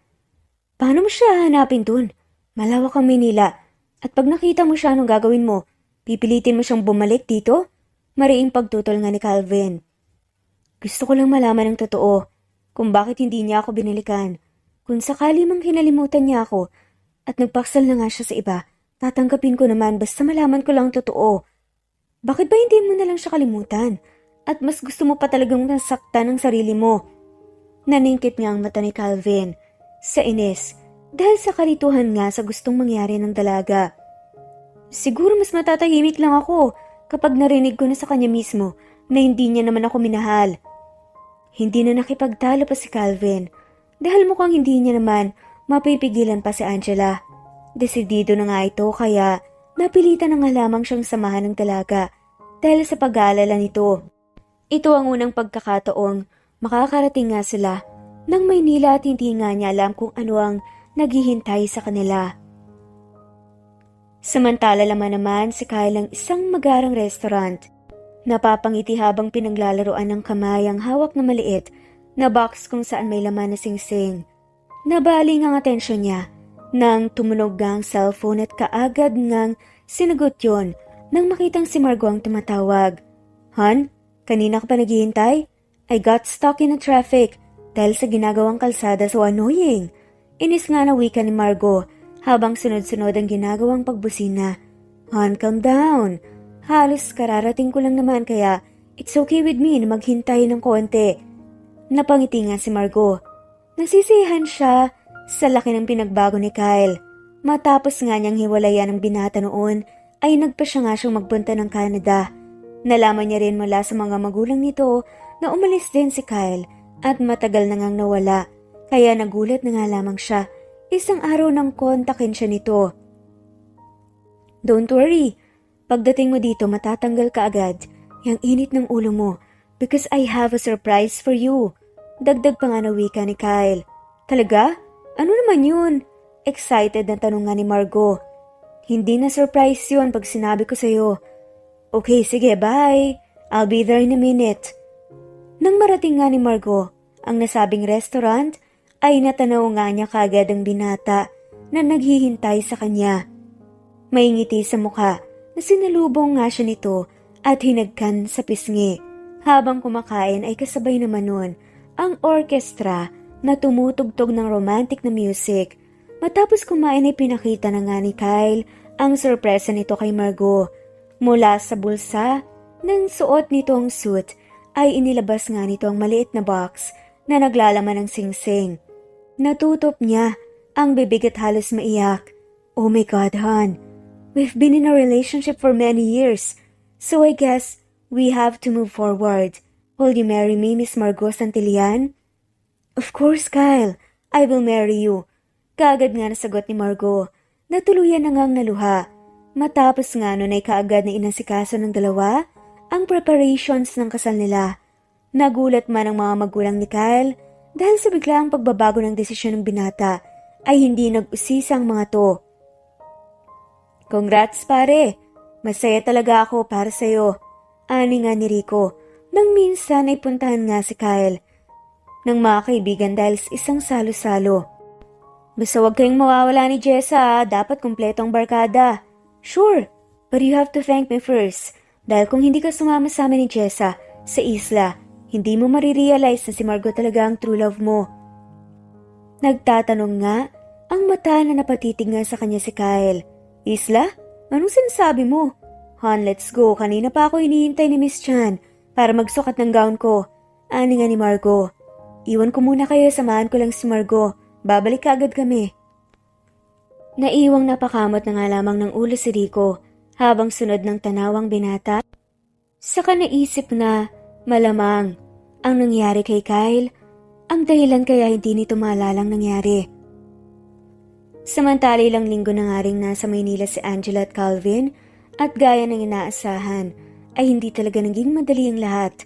Paano mo siya hanapin dun? Malawak ang Maynila. At pag nakita mo siya, anong gagawin mo? Pipilitin mo siyang bumalik dito? Mariing pagtutol nga ni Calvin. Gusto ko lang malaman ng totoo kung bakit hindi niya ako binalikan. Kung sakali mang kinalimutan niya ako at nagpaksal na nga siya sa iba, tatanggapin ko naman basta malaman ko lang ang totoo. Bakit ba hindi mo na lang siya kalimutan? At mas gusto mo pa talagang nasaktan ng sarili mo? Naningkit nga ang mata ni Calvin sa inis dahil sa kalituhan nga sa gustong mangyari ng dalaga. Siguro mas matatahimik lang ako kapag narinig ko na sa kanya mismo na hindi niya naman ako minahal. Hindi na nakipagtalo pa si Calvin dahil mukhang hindi niya naman mapipigilan pa si Angela. Desidido na nga ito kaya napilitan na nga lamang siyang samahan ng dalaga dahil sa pag-aalala nito. Ito ang unang pagkakataong makakarating nga sila ng Maynila at hindi nga niya alam kung ano ang naghihintay sa kanila. Samantala naman si Kyle ang isang magarang restaurant. Napapangiti habang pinaglalaroan ng kamay ang hawak na maliit na box kung saan may laman na singsing. Nabaling ang atensyon niya nang tumunog ang cellphone at kaagad ngang sinagot yon nang makitang si Margo ang tumatawag. Han, kanina ka pa naghihintay? I got stuck in the traffic dahil sa ginagawang kalsada, so annoying. Inis nga na wika ni Margo habang sunod-sunod ang ginagawang pagbusina. Han, calm down. Halos kararating ko lang naman kaya it's okay with me na maghintay ng konti. Napangiti nga si Margo. Nasisiyahan siya sa laki ng pinagbago ni Kyle. Matapos nga niyang hiwalayan ang binata noon ay nagpa siya nga siyang magpunta ng Canada. Nalaman niya rin mula sa mga magulang nito na umalis din si Kyle at matagal na ngang nawala. Kaya nagulat na nga lamang siya. Isang araw nang kontakin siya nito. Don't worry. Pagdating mo dito matatanggal ka agad yung init ng ulo mo because I have a surprise for you. Dagdag pa nga na wika ni Kyle. Talaga? Ano naman yun? Excited na tanong nga ni Margo. Hindi na surprise yun pag sinabi ko sa'yo. Okay, sige, bye. I'll be there in a minute. Nang marating nga ni Margo ang nasabing restaurant, ay natanaw nga niya kagad ang binata na naghihintay sa kanya. May ngiti sa mukha na sinalubong nga siya nito at hinagkan sa pisngi. Habang kumakain ay kasabay naman nun ang orkestra na tumutugtog ng romantic na music. Matapos kumain ay pinakita na nga ni Kyle ang sorpresa nito kay Margo. Mula sa bulsa ng suot nitong suit ay inilabas nga nito ang maliit na box na naglalaman ng singsing. Natutop niya ang bibig at halos maiyak. Oh my God, hon. We've been in a relationship for many years, so I guess we have to move forward. Will you marry me, Miss Margo Santillan? Of course, Kyle. I will marry you. Kaagad nga nasagot ni Margo. Natuluyan na ngang naluha. Matapos nga nun ay kaagad na inasikaso ng dalawa ang preparations ng kasal nila. Nagulat man ang mga magulang ni Kyle dahil sa biglaang pagbabago ng desisyon ng binata ay hindi nag-usisa ang mga to. Congrats pare, masaya talaga ako para sa'yo. Ani nga ni Rico nang minsan ay puntahan nga si Kyle ng mga kaibigan dahil sa isang salo-salo. Basta huwag kayong mawawala ni Jessa, dapat kumpletong barkada. Sure, but you have to thank me first dahil kung hindi ka sumama sa amin ni Jessa sa isla, hindi mo marirealize na si Margo talaga ang true love mo. Nagtatanong nga ang mata na napatitig nga sa kanya si Kyle. Isla? Anong sinasabi mo? Han, let's go. Kanina pa ako hinihintay ni Miss Chan para magsukat ng gown ko. Ani nga ni Margo. Iwan ko muna kayo, samahan ko lang si Margo. Babalik ka agad kami. Naiwang napakamot na nga lamang ng ulo si Rico habang sunod ng tanawang binata. Saka naisip na malamang ang nangyari kay Kyle ang dahilan kaya hindi nito maalalang nangyari. Samantala ilang linggo na nga rin nasa Maynila si Angela at Calvin at gaya ng inaasahan ay hindi talaga naging madali ang lahat.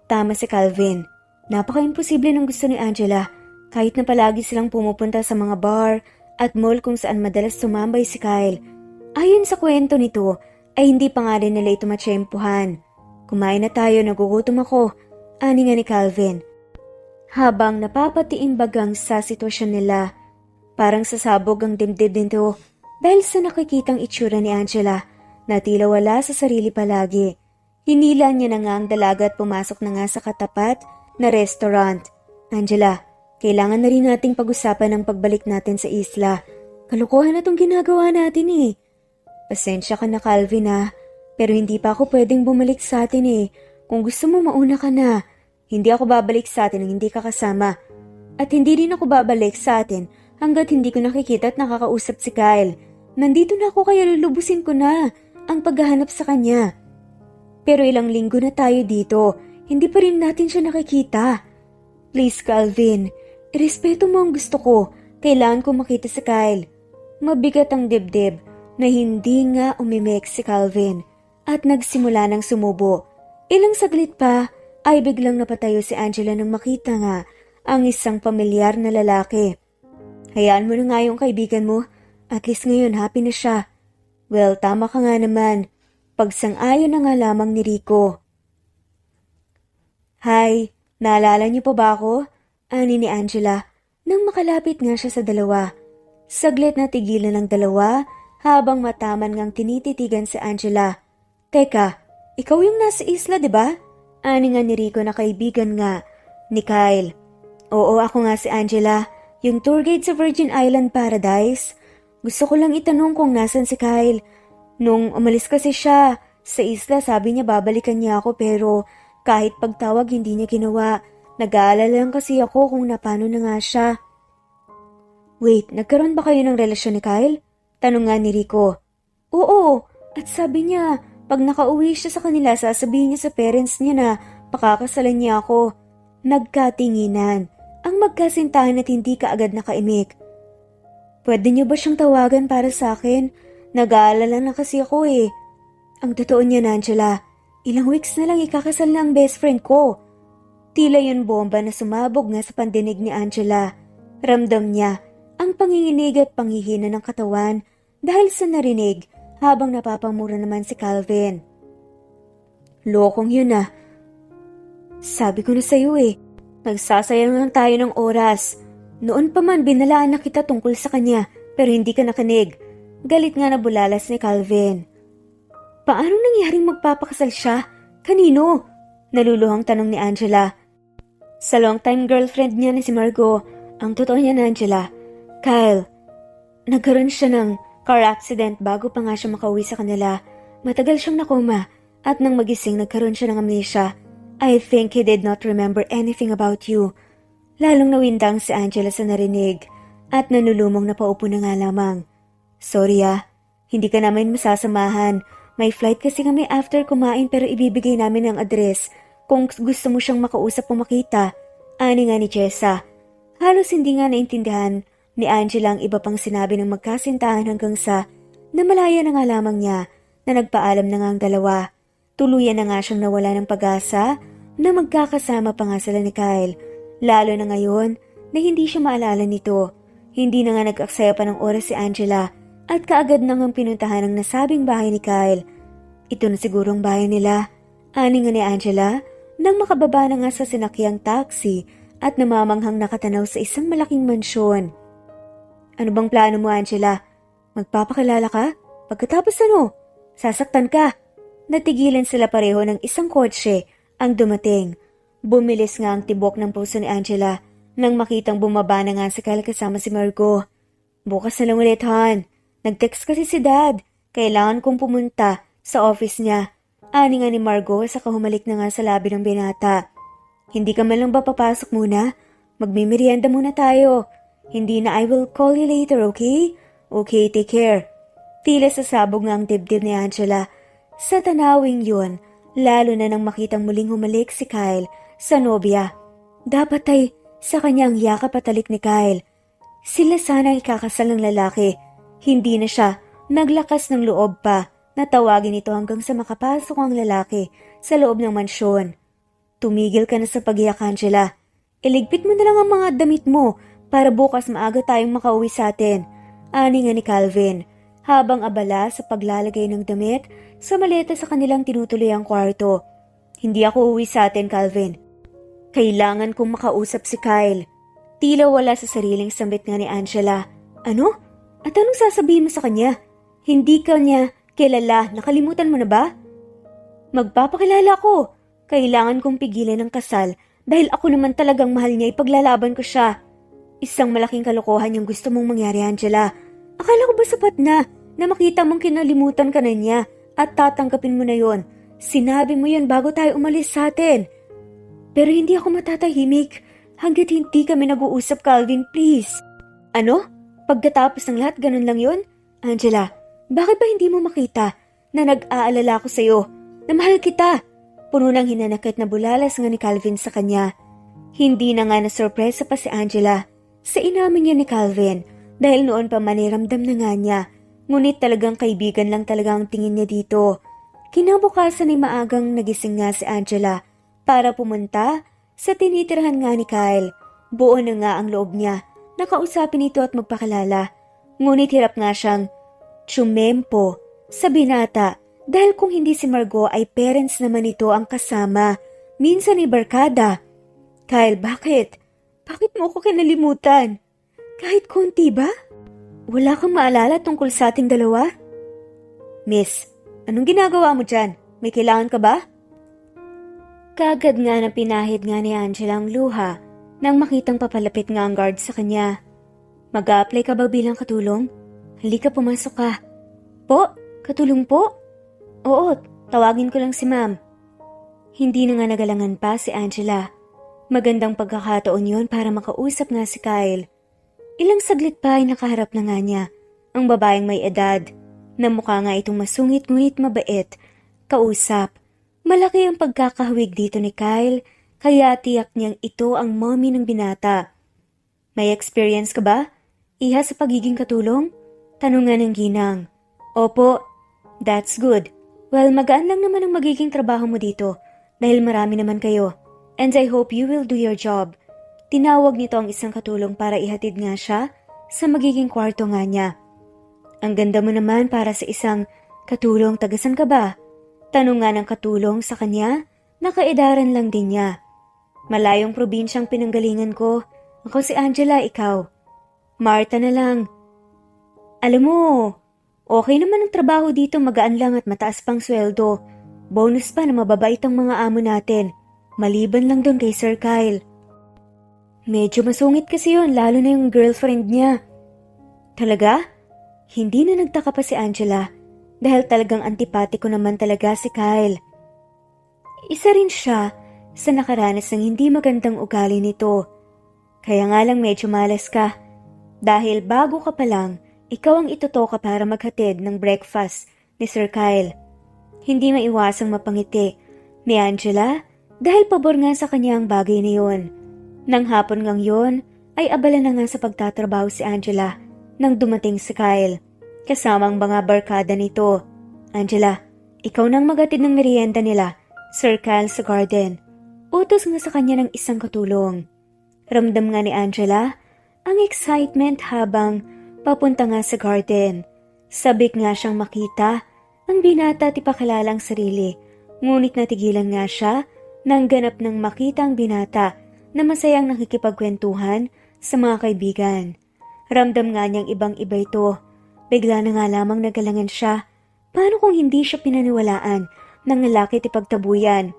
Tama si Calvin. Napaka-imposible ng gusto ni Angela kahit na palagi silang pumupunta sa mga bar at mall kung saan madalas tumambay si Kyle. Ayon sa kwento nito Ay hindi pa nga rin nila ito matsyempuhan. Kumain na tayo, nagugutom ako, ani nga ni Calvin. Habang napapatiimbagang sa sitwasyon nila, parang sasabog ang dibdib nito dahil sa nakikitang itsura ni Angela na tila wala sa sarili palagi. Hinila niya na nga ang dalaga at pumasok na nga sa katapat na restaurant. Angela, kailangan na rin nating pag-usapan ang pagbalik natin sa isla. Kalokohan na itong ginagawa natin eh. Pasensya ka na Calvin pero hindi pa ako pwedeng bumalik sa atin eh. Kung gusto mo mauna ka na, hindi ako babalik sa atin nang hindi ka kasama. At hindi rin ako babalik sa atin hanggat hindi ko nakikita at nakakausap si Kyle. Nandito na ako kaya lulubusin ko na ang paghahanap sa kanya. Pero ilang linggo na tayo dito, hindi pa rin natin siya nakikita. Please Calvin, irespeto mo ang gusto ko. Kailangan ko makita si Kyle. Mabigat ang dibdib na hindi nga umimik si Calvin at nagsimula ng sumubo. Ilang saglit pa ay biglang napatayo si Angela nang makita nga ang isang pamilyar na lalaki. Hayaan mo na nga yung kaibigan mo. At least ngayon happy na siya. Well, tama ka nga naman. Pagsang-ayon na nga lamang ni Rico. Hi, naalala niyo pa ba ako? Ani ni Angela nang makalapit nga siya sa dalawa. Saglit na tigilan ng dalawa habang mataman ngang tinititigan si Angela. Teka, ikaw yung nasa isla, di ba? Ani nga ni Rico na kaibigan nga ni Kyle. Oo, ako nga si Angela, yung tour guide sa Virgin Island Paradise. Gusto ko lang itanong kung nasan si Kyle. Nung umalis kasi siya sa isla, sabi niya babalikan niya ako pero kahit pagtawag hindi niya ginawa. Nag-aalala lang kasi ako kung napano na nga siya. Wait, nagkaroon ba kayo ng relasyon ni Kyle? Tanong nga ni Rico. Oo, at sabi niya, pag nakauwi siya sa kanila, sasabihin niya sa parents niya na pakakasalan niya ako. Nagkatinginan ang magkasintahan at hindi kaagad nakaimik. Pwede niyo ba siyang tawagan para sa akin? Nag-aalala na kasi ako eh. Ang totoo niya, Angela, ilang weeks na lang ikakasal na ang best friend ko. Tila yun bomba na sumabog nga sa pandinig ni Angela. Ramdam niya ang panginginig at panghihina ng katawan dahil sa narinig habang napapamura naman si Calvin. Lokong yun Sabi ko na sa'yo eh, nagsasayang lang tayo ng oras. Noon pa man binalaan na kita tungkol sa kanya pero hindi ka nakinig. Galit nga na bulalas ni Calvin. Paano nangyaring magpapakasal siya? Kanino? Naluluhang tanong ni Angela. Sa long-time girlfriend niya na si Margot. Ang totoo niya na Angela, Kyle, nagkaroon siya ng car accident bago pa nga siya makauwi sa kanila. Matagal siyang nakoma at nang magising nagkaroon siya ng amnesia. I think he did not remember anything about you. Lalong nawindang si Angela sa narinig at nanulumong na paupo na nga lamang. Sorry hindi ka namin masasamahan. May flight kasi kami after kumain pero ibibigay namin ang address kung gusto mo siyang makausap o makita. Ani nga ni Jessa. Halos hindi nga naintindihan ni Angela ang iba pang sinabi ng magkasintahan hanggang sa namalaya na nga lamang niya na nagpaalam na nga ang dalawa. Tuluyan na nga siyang nawala ng pag-asa na magkakasama pa nga sila ni Kyle. Lalo na ngayon na hindi siya maalala nito. Hindi na nga nag-aksaya pa ng oras si Angela at kaagad na ngang pinuntahan ang nasabing bahay ni Kyle. Ito na siguro ang bahay nila. Ani nga ni Angela nang makababa na nga sa sinakyang taxi at namamanghang nakatanaw sa isang malaking mansyon. Ano bang plano mo, Angela? Magpapakilala ka? Pagkatapos sasaktan ka. Natigilan sila pareho ng isang kotse ang dumating. Bumilis nga ang tibok ng puso ni Angela nang makitang bumaba na nga si Kyle kasama si Margot. Bukas na lang ulit, hon. Nag-text kasi si Dad. Kailangan kong pumunta sa office niya. Ani nga ni Margot saka humalik na nga sa labi ng binata. Hindi ka man lang ba papasok muna? Magmimerienda muna tayo. Hindi na I will call you later, okay? Okay, take care. Tila sasabog nga ang dibdib ni Angela. Sa tanawing yun, lalo na nang makitang muling humalik si Kyle sa nobya. Dapat ay sa kanyang yakap at talik ni Kyle. Sila sana ikakasal ng lalaki. Hindi na siya naglakas ng loob pa na tawagin ito hanggang sa makapasok ang lalaki sa loob ng mansyon. Tumigil ka na sa pag-iyak, Angela. Iligpit mo na lang ang mga damit mo para bukas maaga tayong makauwi sa atin. Ani nga ni Calvin habang abala sa paglalagay ng damit sa maleta sa kanilang tinutuluyang kwarto. Hindi ako uuwi sa atin, Calvin. Kailangan kong makausap si Kyle. Tila wala sa sariling sambit nga ni Angela. Ano? At anong sasabihin mo sa kanya? Hindi ka niya kilala, nakalimutan mo na ba? Magpapakilala ko. Kailangan kong pigilan ang kasal dahil ako naman talagang mahal niya, ipaglalaban ko siya. Isang malaking kalokohan yung gusto mong mangyari, Angela. Akala ko ba sapat na makita mong kinalimutan ka na niya at tatanggapin mo na yon? Sinabi mo yun bago tayo umalis sa atin. Pero hindi ako matatahimik hanggat hindi kami nag-uusap, Calvin, please. Ano? Pagkatapos ng lahat, ganun lang yun? Angela, bakit ba hindi mo makita na nag-aalala ko sa'yo, na mahal kita? Puno ng hinanakit na bulalas nga ni Calvin sa kanya. Hindi na nga na-sorpresa pa si Angela sa inamin niya ni Calvin dahil noon pa maniramdam na nga niya. Ngunit talagang kaibigan lang talaga ang tingin niya dito. Kinabukasan ay maagang nagising nga si Angela para pumunta sa tinitirahan nga ni Kyle. Buo na nga ang loob niya na kausapin ito at magpakilala. Ngunit hirap nga siyang tsumempo sa binata dahil kung hindi si Margot ay parents naman ito ang kasama. Minsan ay barkada. Kyle, bakit? Bakit mo ako kinalimutan? Kahit konti ba? Wala kang maalala tungkol sa ating dalawa? Miss, anong ginagawa mo dyan? May kailangan ka ba? Kagad nga na pinahid nga ni Angela ang luha nang makitang papalapit nga ang guard sa kanya. Mag-a-apply ka ba bilang katulong? Halika, pumasok ka. Po? Katulong po? Oo, tawagin ko lang si ma'am. Hindi na nga nagalangan pa si Angela. Magandang pagkakataon yon para makausap nga si Kyle. Ilang saglit pa ay nakaharap na nga niya ang babaeng may edad na mukha nga itong masungit ngunit mabait. Kausap, malaki ang pagkakahawig dito ni Kyle kaya tiyak niyang ito ang mommy ng binata. May experience ka ba? Iha sa pagiging katulong? Tanong nga ng ginang. Opo, that's good. Well, magaan lang naman ang magiging trabaho mo dito dahil marami naman kayo. And I hope you will do your job. Tinawag nito ang isang katulong para ihatid nga siya sa magiging kwarto nga niya. Ang ganda mo naman para sa isang katulong, tagasan ka ba? Tanong nga ng katulong sa kanya, nakaedaran lang din niya. Malayong probinsyang pinanggalingan ko. Ako si Angela, ikaw. Martha na lang. Alam mo, okay naman ang trabaho dito, magaan lang at mataas pang sweldo. Bonus pa na mababait ang mga amo natin. Maliban lang doon kay Sir Kyle. Medyo masungit kasi yun, lalo na yung girlfriend niya. Talaga? Hindi na nagtaka pa si Angela dahil talagang antipatiko naman talaga si Kyle. Isa rin siya sa nakaranas ng hindi magandang ugali nito. Kaya nga lang medyo malas ka. Dahil bago ka pa lang, ikaw ang itutoka para maghatid ng breakfast ni Sir Kyle. Hindi maiwasang mapangiti ni Angela dahil pabor nga sa kanya ang bagay na yun. Nang hapon ngang yun, ay abala na nga sa pagtatrabaho si Angela nang dumating si Kyle. Kasamang mga barkada nito. Angela, ikaw nang maghatid ng merienda nila, Sir Kyle sa garden. Utos nga sa kanya ng isang katulong. Ramdam nga ni Angela ang excitement habang papunta nga sa garden. Sabik nga siyang makita ang binata at ipakilala ang sarili. Ngunit natigilan nga siya nang ganap nang makita ang binata na masayang nakikipagkwentuhan sa mga kaibigan. Ramdam nga niyang ibang-iba ito. Bigla na nga lamang nagalangan siya. Paano kung hindi siya pinaniwalaan ng lalaki at ipagtabuyan?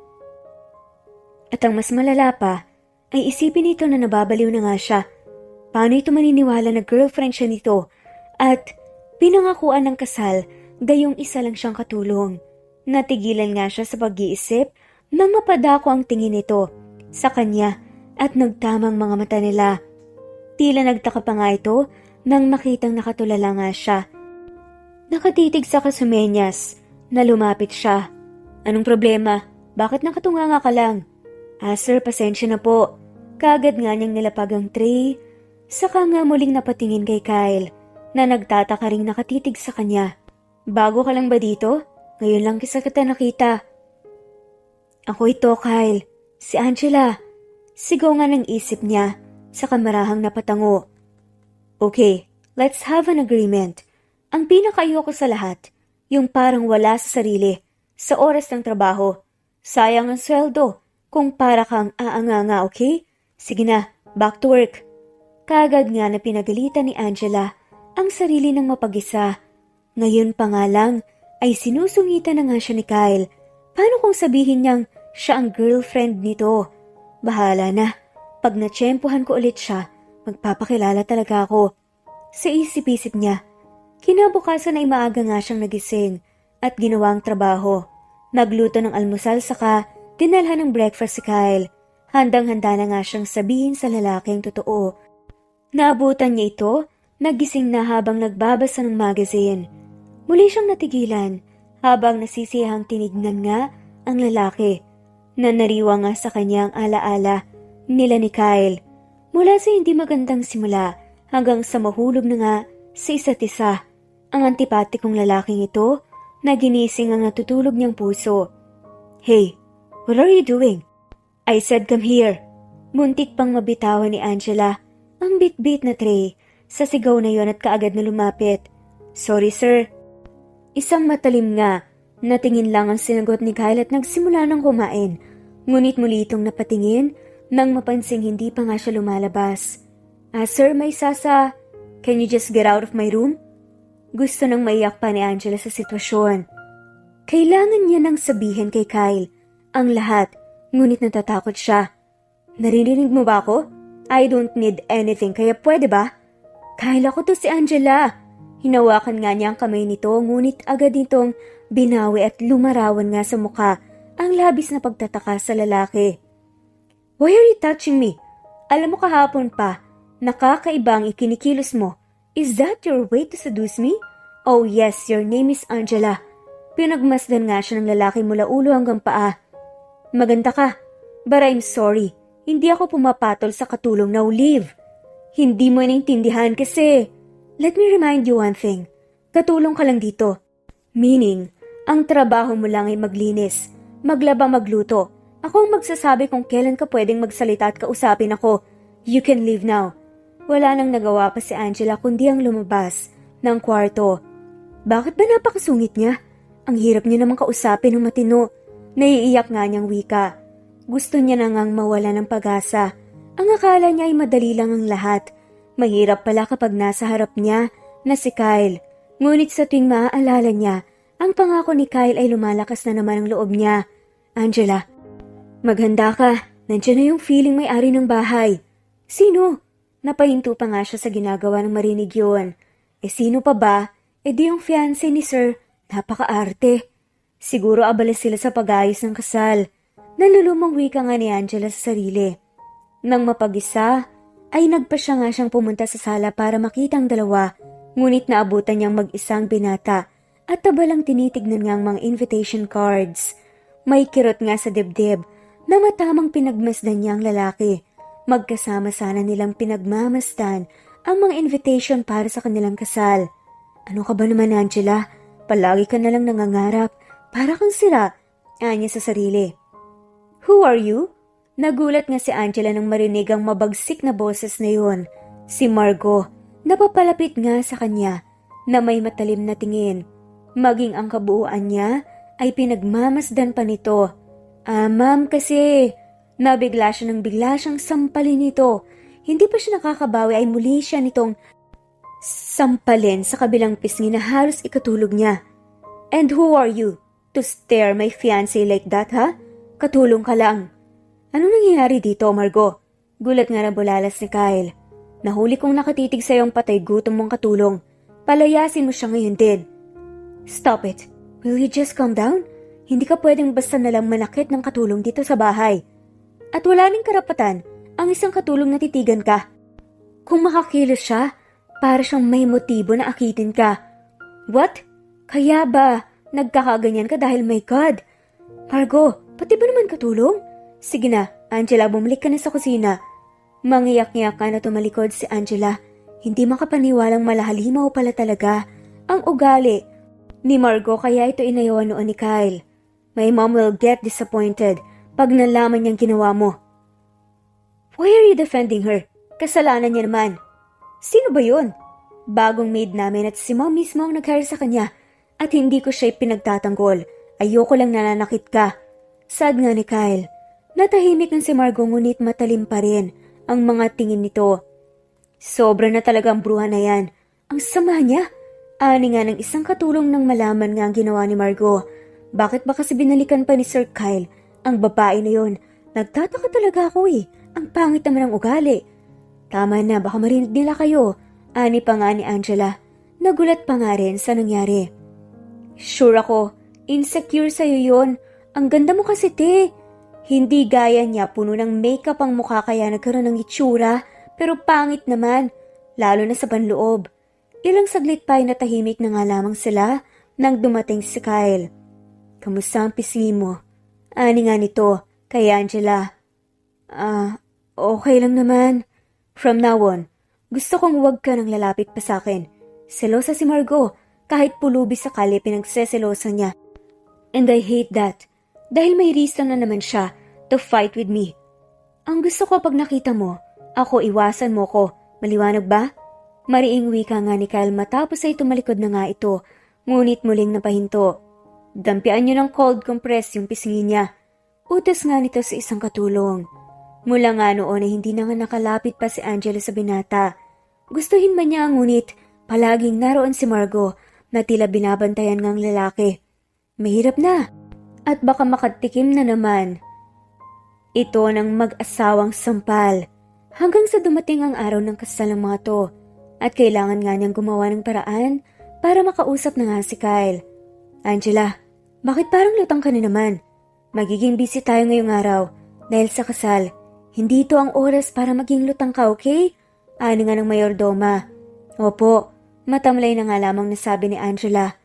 At ang mas malala pa, ay isipin nito na nababaliw na nga siya. Paano ito maniniwala na girlfriend siya nito at pinangakuan ng kasal gayong isa lang siyang katulong? Natigilan nga siya sa pag-iisip nang mapadako ang tingin nito sa kanya at nagtamang mga mata nila. Tila nagtaka pa nga ito nang makitang nakatulala nga siya. Nakatitig sa kasumenyas na lumapit siya. Anong problema? Bakit nakatunganga ka lang? Sir, pasensya na po. Kagad nga niyang nilapag ang tray. Saka nga muling napatingin kay Kyle na nagtataka ring nakatitig sa kanya. Bago ka lang ba dito? Ngayon lang kita nakita. Ako ito, Kyle. Si Angela. Sigaw nga ng isip niya sa kamarahang napatango. Okay, let's have an agreement. Ang pinakaayoko sa lahat, yung parang wala sa sarili, sa oras ng trabaho. Sayang ang sweldo, kung para kang aanganga, okay? Sige na, back to work. Kaagad nga na pinagalitan ni Angela ang sarili ng mapag-isa. Ngayon pa nga lang ay sinusungitan na nga siya ni Kyle. Paano kung sabihin niyang siya ang girlfriend nito? Bahala na. Pag natsyempohan ko ulit siya, magpapakilala talaga ako. Sa isip-isip niya, kinabukasan ay maaga nga siyang nagising at ginawang trabaho. Nagluto ng almusal saka dinalhan ng breakfast si Kyle. Handang-handa na nga siyang sabihin sa lalaking totoo. Naabutan niya ito, nagising na habang nagbabasa ng magazine. Muli siyang natigilan habang nasisiyahang tinignan nga ang lalaki. Nanariwa nga sa kanya ang alaala nila ni Kyle. Mula sa hindi magandang simula hanggang sa mahulog na nga sa isa't isa. Ang antipatikong lalaking ito na ginising ang natutulog niyang puso. Hey, what are you doing? I said come here. Muntik pang mabitawan ni Angela ang bit-bit na tray sa sigaw na yon at kaagad na lumapit. Sorry sir. Isang matalim nga, natingin lang ang sinagot ni Kyle at nagsimula ng kumain. Ngunit muli itong napatingin nang mapansing hindi pa nga siya lumalabas. Sir, may sasa. Can you just get out of my room? Gusto nang maiyak pa ni Angela sa sitwasyon. Kailangan niya nang sabihin kay Kyle ang lahat, ngunit natatakot siya. Naririnig mo ba ako? I don't need anything, kaya pwede ba? Kyle, ako to si Angela. Hinawakan nga niya ang kamay nito, ngunit agad nitong binawi at lumarawan nga sa mukha ang labis na pagtataka sa lalaki. Why are you touching me? Alam mo kahapon pa, nakakaiba ang ikinikilos mo. Is that your way to seduce me? Oh yes, your name is Angela. Pinagmasdan nga siya ng lalaki mula ulo hanggang paa. Maganda ka, but I'm sorry. Hindi ako pumapatol sa katulong. Now leave. Hindi mo naintindihan kasi... Let me remind you one thing. Katulong ka lang dito. Meaning, ang trabaho mo lang ay maglinis, maglaba, magluto. Ako ang magsasabi kung kailan ka pwedeng magsalita at kausapin ako. You can leave now. Wala nang nagawa pa si Angela kundi ang lumabas ng kwarto. Bakit ba napakasungit niya? Ang hirap niya namang kausapin ng matino. Naiiyak nga niyang wika. Gusto niya na ngang mawala ng pag-asa. Ang akala niya ay madali lang ang lahat. Mahirap pala kapag nasa harap niya na si Kyle. Ngunit sa tuwing maaalala niya, ang pangako ni Kyle ay lumalakas na naman ang loob niya. Angela, maghanda ka. Nandiyan na yung feeling may-ari ng bahay. Sino? Napahinto pa nga siya sa ginagawa ng marinig yun. Sino pa ba? Di yung fiancé ni Sir. Napaka-arte. Siguro abala sila sa pag-ayos ng kasal. Nalulumang wika nga ni Angela sa sarili. Nang mapag-isa, ay nagpasya nga siyang pumunta sa sala para makita ang dalawa, ngunit naabutan niyang mag-isang binata at tabalang tinitignan nga ang mga invitation cards. May kirot nga sa dibdib na matamang pinagmasdan niya ang lalaki. Magkasama sana nilang pinagmamasdan ang mga invitation para sa kanilang kasal. Ano ka ba naman, Angela? Palagi ka nalang nangangarap. Para kang sira, anya sa sarili. Who are you? Nagulat nga si Angela nang marinig ang mabagsik na boses na yun. Si Margo, napapalapit nga sa kanya na may matalim na tingin. Maging ang kabuuan niya ay pinagmamasdan pa nito. Ma'am kasi, nabigla siya nang bigla siyang sampalin nito. Hindi pa siya nakakabawi ay muli siya nitong sampalin sa kabilang pisngi na halos ikatulog niya. And who are you to stare my fiancé like that, ha? Katulong ka lang. Anong nangyayari dito, Margo? Gulat nga na bulalas ni Kyle. Nahuli kong nakatitig sa iyong patay gutom mong katulong. Palayasin mo siya ngayon din. Stop it. Will you just calm down? Hindi ka pwedeng basta nalang manakit ng katulong dito sa bahay. At wala ning karapatan ang isang katulong na titigan ka. Kung makakilos siya, para siyang may motibo na akitin ka. What? Kaya ba nagkakaganyan ka dahil my God? Margo, pati ba naman katulong? Sige na, Angela, bumalik ka na sa kusina. Mangiyak-ngiyak ka na tumalikod si Angela. Hindi makapaniwalang malahalimaw pala talaga ang ugali ni Margo kaya ito inayawan noon ni Kyle. My mom will get disappointed pag nalaman niyang ginawa mo. Why are you defending her? Kasalanan niya naman. Sino ba yun? Bagong maid namin at si Mom mismo ang nag-hire sa kanya at hindi ko siya pinagtatanggol. Ayoko lang nananakit ka. Sad nga ni Kyle. Natahimik ng si Margo ngunit matalim pa rin ang mga tingin nito. Sobra na talaga ang bruha na yan. Ang sama niya. Ani nga ng isang katulong nang malaman nga ang ginawa ni Margo. Bakit ba kasi binalikan pa ni Sir Kyle ang babae na yon? Nagtataka talaga ako eh. Ang pangit naman ng ugali. Tama na, baka marinig nila kayo. Ani pa nga ni Angela. Nagulat pa nga rin sa nangyari. Sure ako, insecure sa'yo yon. Ang ganda mo kasi te. Hindi gaya niya, puno ng makeup ang mukha kaya nagkaroon ng itsura. Pero pangit naman, lalo na sa panloob. Ilang saglit pa ay natahimik na nga lamang sila nang dumating si Kyle. Kamusta ang pisngi mo? Ani nga nito, kay Angela. Okay lang naman. From now on, gusto kong huwag ka nang lalapit pa sa akin. Selosa si Margo, kahit pulubi sa kali pinagseselosa niya. And I hate that, dahil may reason na naman siya to fight with me. Ang gusto ko pag nakita mo, ako iwasan mo ko, maliwanag ba? Mariing wika nga ni Kyle matapos ay tumalikod na nga ito, ngunit muling napahinto. Dampian niyo ng cold compress yung pisngi niya. Utos nga nito sa isang katulong. Mula nga noon ay hindi na nga nakalapit pa si Angela sa binata. Gustuhin man niya ngunit palaging naroon si Margo na tila binabantayan ngang lalaki. Mahirap na at baka makatikim na naman. Ito ng mag-asawang sampal hanggang sa dumating ang araw ng kasal ng mga to at kailangan nga niyang gumawa ng paraan para makausap na nga si Kyle. Angela, bakit parang lutang ka na naman? Magiging busy tayo ngayong araw dahil sa kasal. Hindi ito ang oras para maging lutang ka, okay? Ani nga ng mayordoma. Opo, matamlay na nga lamang nasabi ni Angela.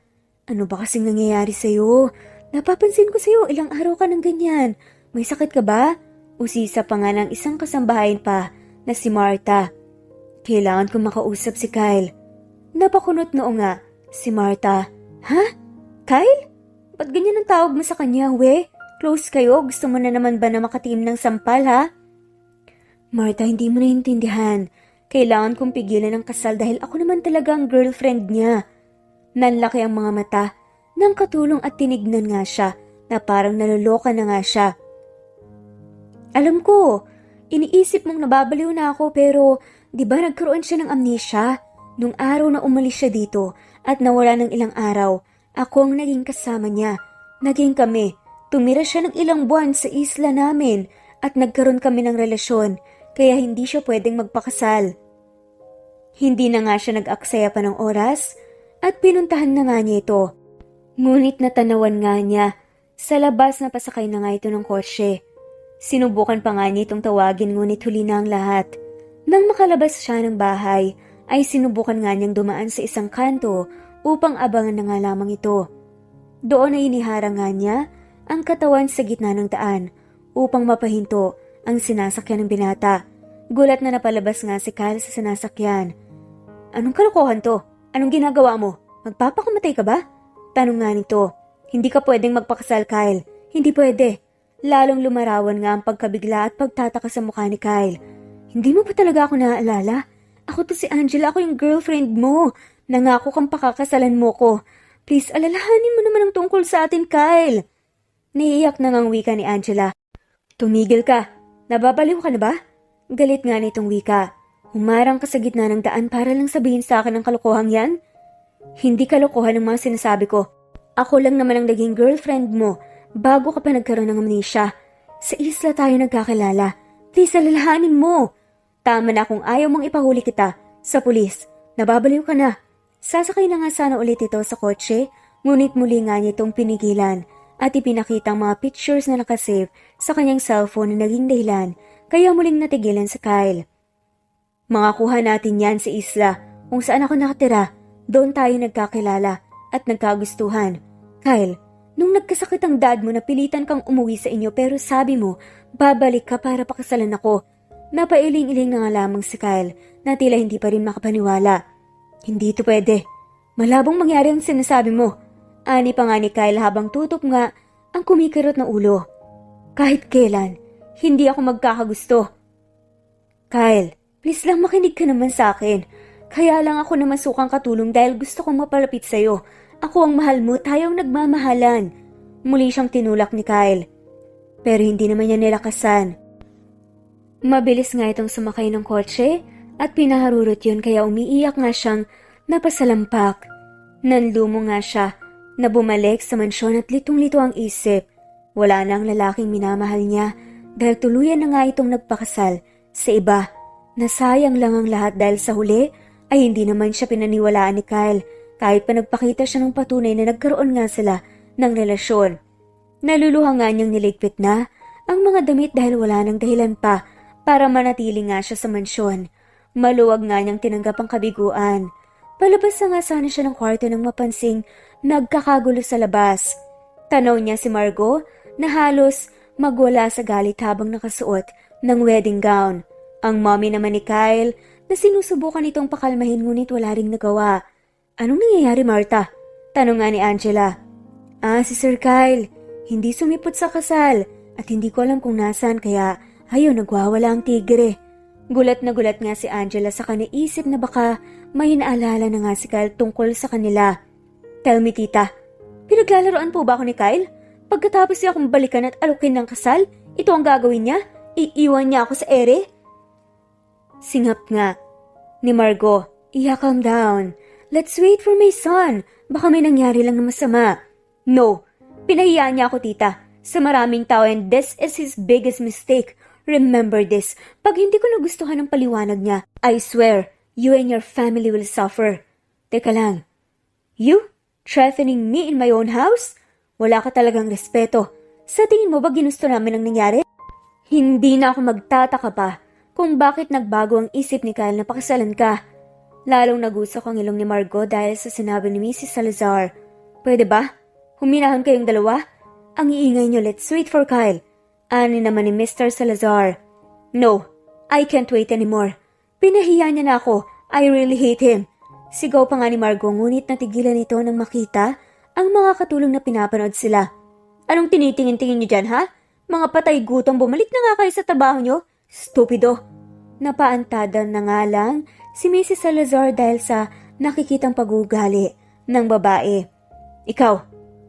Ano ba kasing nangyayari sa'yo? Napapansin ko sa'yo, ilang araw ka ng ganyan. May sakit ka ba? Usisa pa nga ng isang kasambahayan pa na si Martha. Kailangan kong makausap si Kyle. Napakunot noo nga si Martha. Ha? Kyle? Ba't ganyan ang tawag mo sa kanya, we? Close kayo? Gusto mo na naman ba na makatim ng sampal, ha? Martha, hindi mo naiintindihan. Kailangan kong pigilan ang kasal dahil ako naman talaga ang girlfriend niya. Nanlaki ang mga mata ng katulong at tinignan nga siya na parang naluloka na nga siya. Alam ko, iniisip mong nababaliw na ako pero di ba nagkaroon siya ng amnesia? Nung araw na umalis siya dito at nawala ng ilang araw, ako ang naging kasama niya. Naging kami. Tumira siya ng ilang buwan sa isla namin at nagkaroon kami ng relasyon. Kaya hindi siya pwedeng magpakasal. Hindi na nga siya nag-aksaya pa ng oras at pinuntahan na nga niya ito. Ngunit natanawan nga niya, sa labas na pasakay na nga ito ng kotse. Sinubukan pa nga niya itong tawagin ngunit huli na ang lahat. Nang makalabas siya ng bahay, ay sinubukan nga niyang dumaan sa isang kanto upang abangan na nga lamang ito. Doon ay iniharang nga niya ang katawan sa gitna ng daan upang mapahinto ang sinasakyan ng binata. Gulat na napalabas nga si Kyle sa sinasakyan. Anong kalokohan to? Anong ginagawa mo? Magpapakamatay ka ba? Tanong nga nito. Hindi ka pwedeng magpakasal, Kyle. Hindi pwede. Lalong lumarawan nga ang pagkabigla at pagtataka sa mukha ni Kyle. Hindi mo pa talaga ako naaalala? Ako to si Angela, ako yung girlfriend mo. Nangako kang pakakasalan mo ko. Please, alalahanin mo naman ang tungkol sa atin, Kyle. Naiiyak na ngang wika ni Angela. Tumigil ka. Nababaliw ka na ba? Galit nga nitong wika. Humarang ka sa gitna ng daan para lang sabihin sa akin ang kalokohang yan? Hindi kalokohan ang mga sinasabi ko. Ako lang naman ang naging girlfriend mo bago ka pa nagkaroon ng amnesia. Sa isla tayo nagkakilala. Please, alalahanin mo. Tama na kung ayaw mong ipahuli kita sa pulis. Nababaliw ka na. Sasakay na nga sana ulit ito sa kotse, ngunit muli nga niya itong pinigilan at ipinakita ang mga pictures na nakasave sa kanyang cellphone na naging dahilan kaya muling natigilan sa Kyle. Makakuha natin yan sa isla kung saan ako nakatira. Doon tayo nagkakilala at nagkagustuhan. Kyle, nung nagkasakit ang dad mo napilitan kang umuwi sa inyo pero sabi mo babalik ka para pakasalan ako. Napailing-iling na nga lamang si Kyle na tila hindi pa rin makapaniwala. Hindi ito pwede. Malabong mangyari ang sinasabi mo. Ani pa nga ni Kyle habang tutok nga ang kumikirot na ulo. Kahit kailan, hindi ako magkakagusto. Kyle, please lang makinig ka naman sa akin. Kaya lang ako naman sukang katulong dahil gusto kong mapalapit sa'yo. Ako ang mahal mo, tayong nagmamahalan. Muli siyang tinulak ni Kyle. Pero hindi naman niya nilakasan. Mabilis nga itong sumakay ng kotse at pinaharurot yun kaya umiiyak nga siyang napasalampak. Nanlumo nga siya na bumalik sa mansyon at litong-lito ang isip. Wala na ang lalaking minamahal niya dahil tuluyan na nga itong nagpakasal sa iba. Nasayang lang ang lahat dahil sa huli ay hindi naman siya pinaniwalaan ni Kyle kahit pa nagpakita siya ng patunay na nagkaroon nga sila ng relasyon. Naluluha nga niyang niligpit na ang mga damit dahil wala nang dahilan pa para manatili nga siya sa mansyon. Maluwag nga niyang tinanggap ang kabiguan. Palabas na nga sana siya ng kwarto nang mapansing nagkakagulo sa labas. Tanaw niya si Margot na halos magwala sa galit habang nakasuot ng wedding gown. Ang mommy naman ni Kyle na sinusubukan itong pakalmahin ngunit wala ring nagawa. Anong nangyayari, Martha? Tanong nga ni Angela. Si Sir Kyle, hindi sumipot sa kasal at hindi ko alam kung nasaan kaya nagwawala ang tigre. Gulat na gulat nga si Angela sa kanaisip na baka may naalala na nga si Kyle tungkol sa kanila. Tell me, tita, pinaglalaroan po ba ako ni Kyle? Pagkatapos niya akong balikan at alukin ng kasal, ito ang gagawin niya? Iiwan niya ako sa ere? Singap nga ni Margot. Calm down. Let's wait for my son. Baka may nangyari lang na masama. No, pinahiya niya ako, tita. Sa maraming tao and this is his biggest mistake. Remember this. Pag hindi ko nagustuhan ang paliwanag niya, I swear, you and your family will suffer. Teka lang. You? Threatening me in my own house? Wala ka talagang respeto. Sa tingin mo ba ginusto namin ang nangyari? Hindi na ako magtataka pa kung bakit nagbago ang isip ni Kyle na pakasalan ka. Lalong nagusak ang ilong ni Margot dahil sa sinabi ni Mrs. Salazar. Pwede ba? Huminahon kayong dalawa? Ang iingay niyo, let's wait for Kyle. Ani naman ni Mr. Salazar. No, I can't wait anymore. Pinahiya niya na ako. I really hate him. Sigaw pa nga ni Margot ngunit natigilan ito nang makita ang mga katulong na pinapanood sila. Anong tinitingin-tingin niyo dyan, ha? Mga patay gutom, bumalik na nga kayo sa trabaho niyo. Stupido. Napaantada na nga lang si Mrs. Salazar dahil sa nakikitang pagugali ng babae. Ikaw,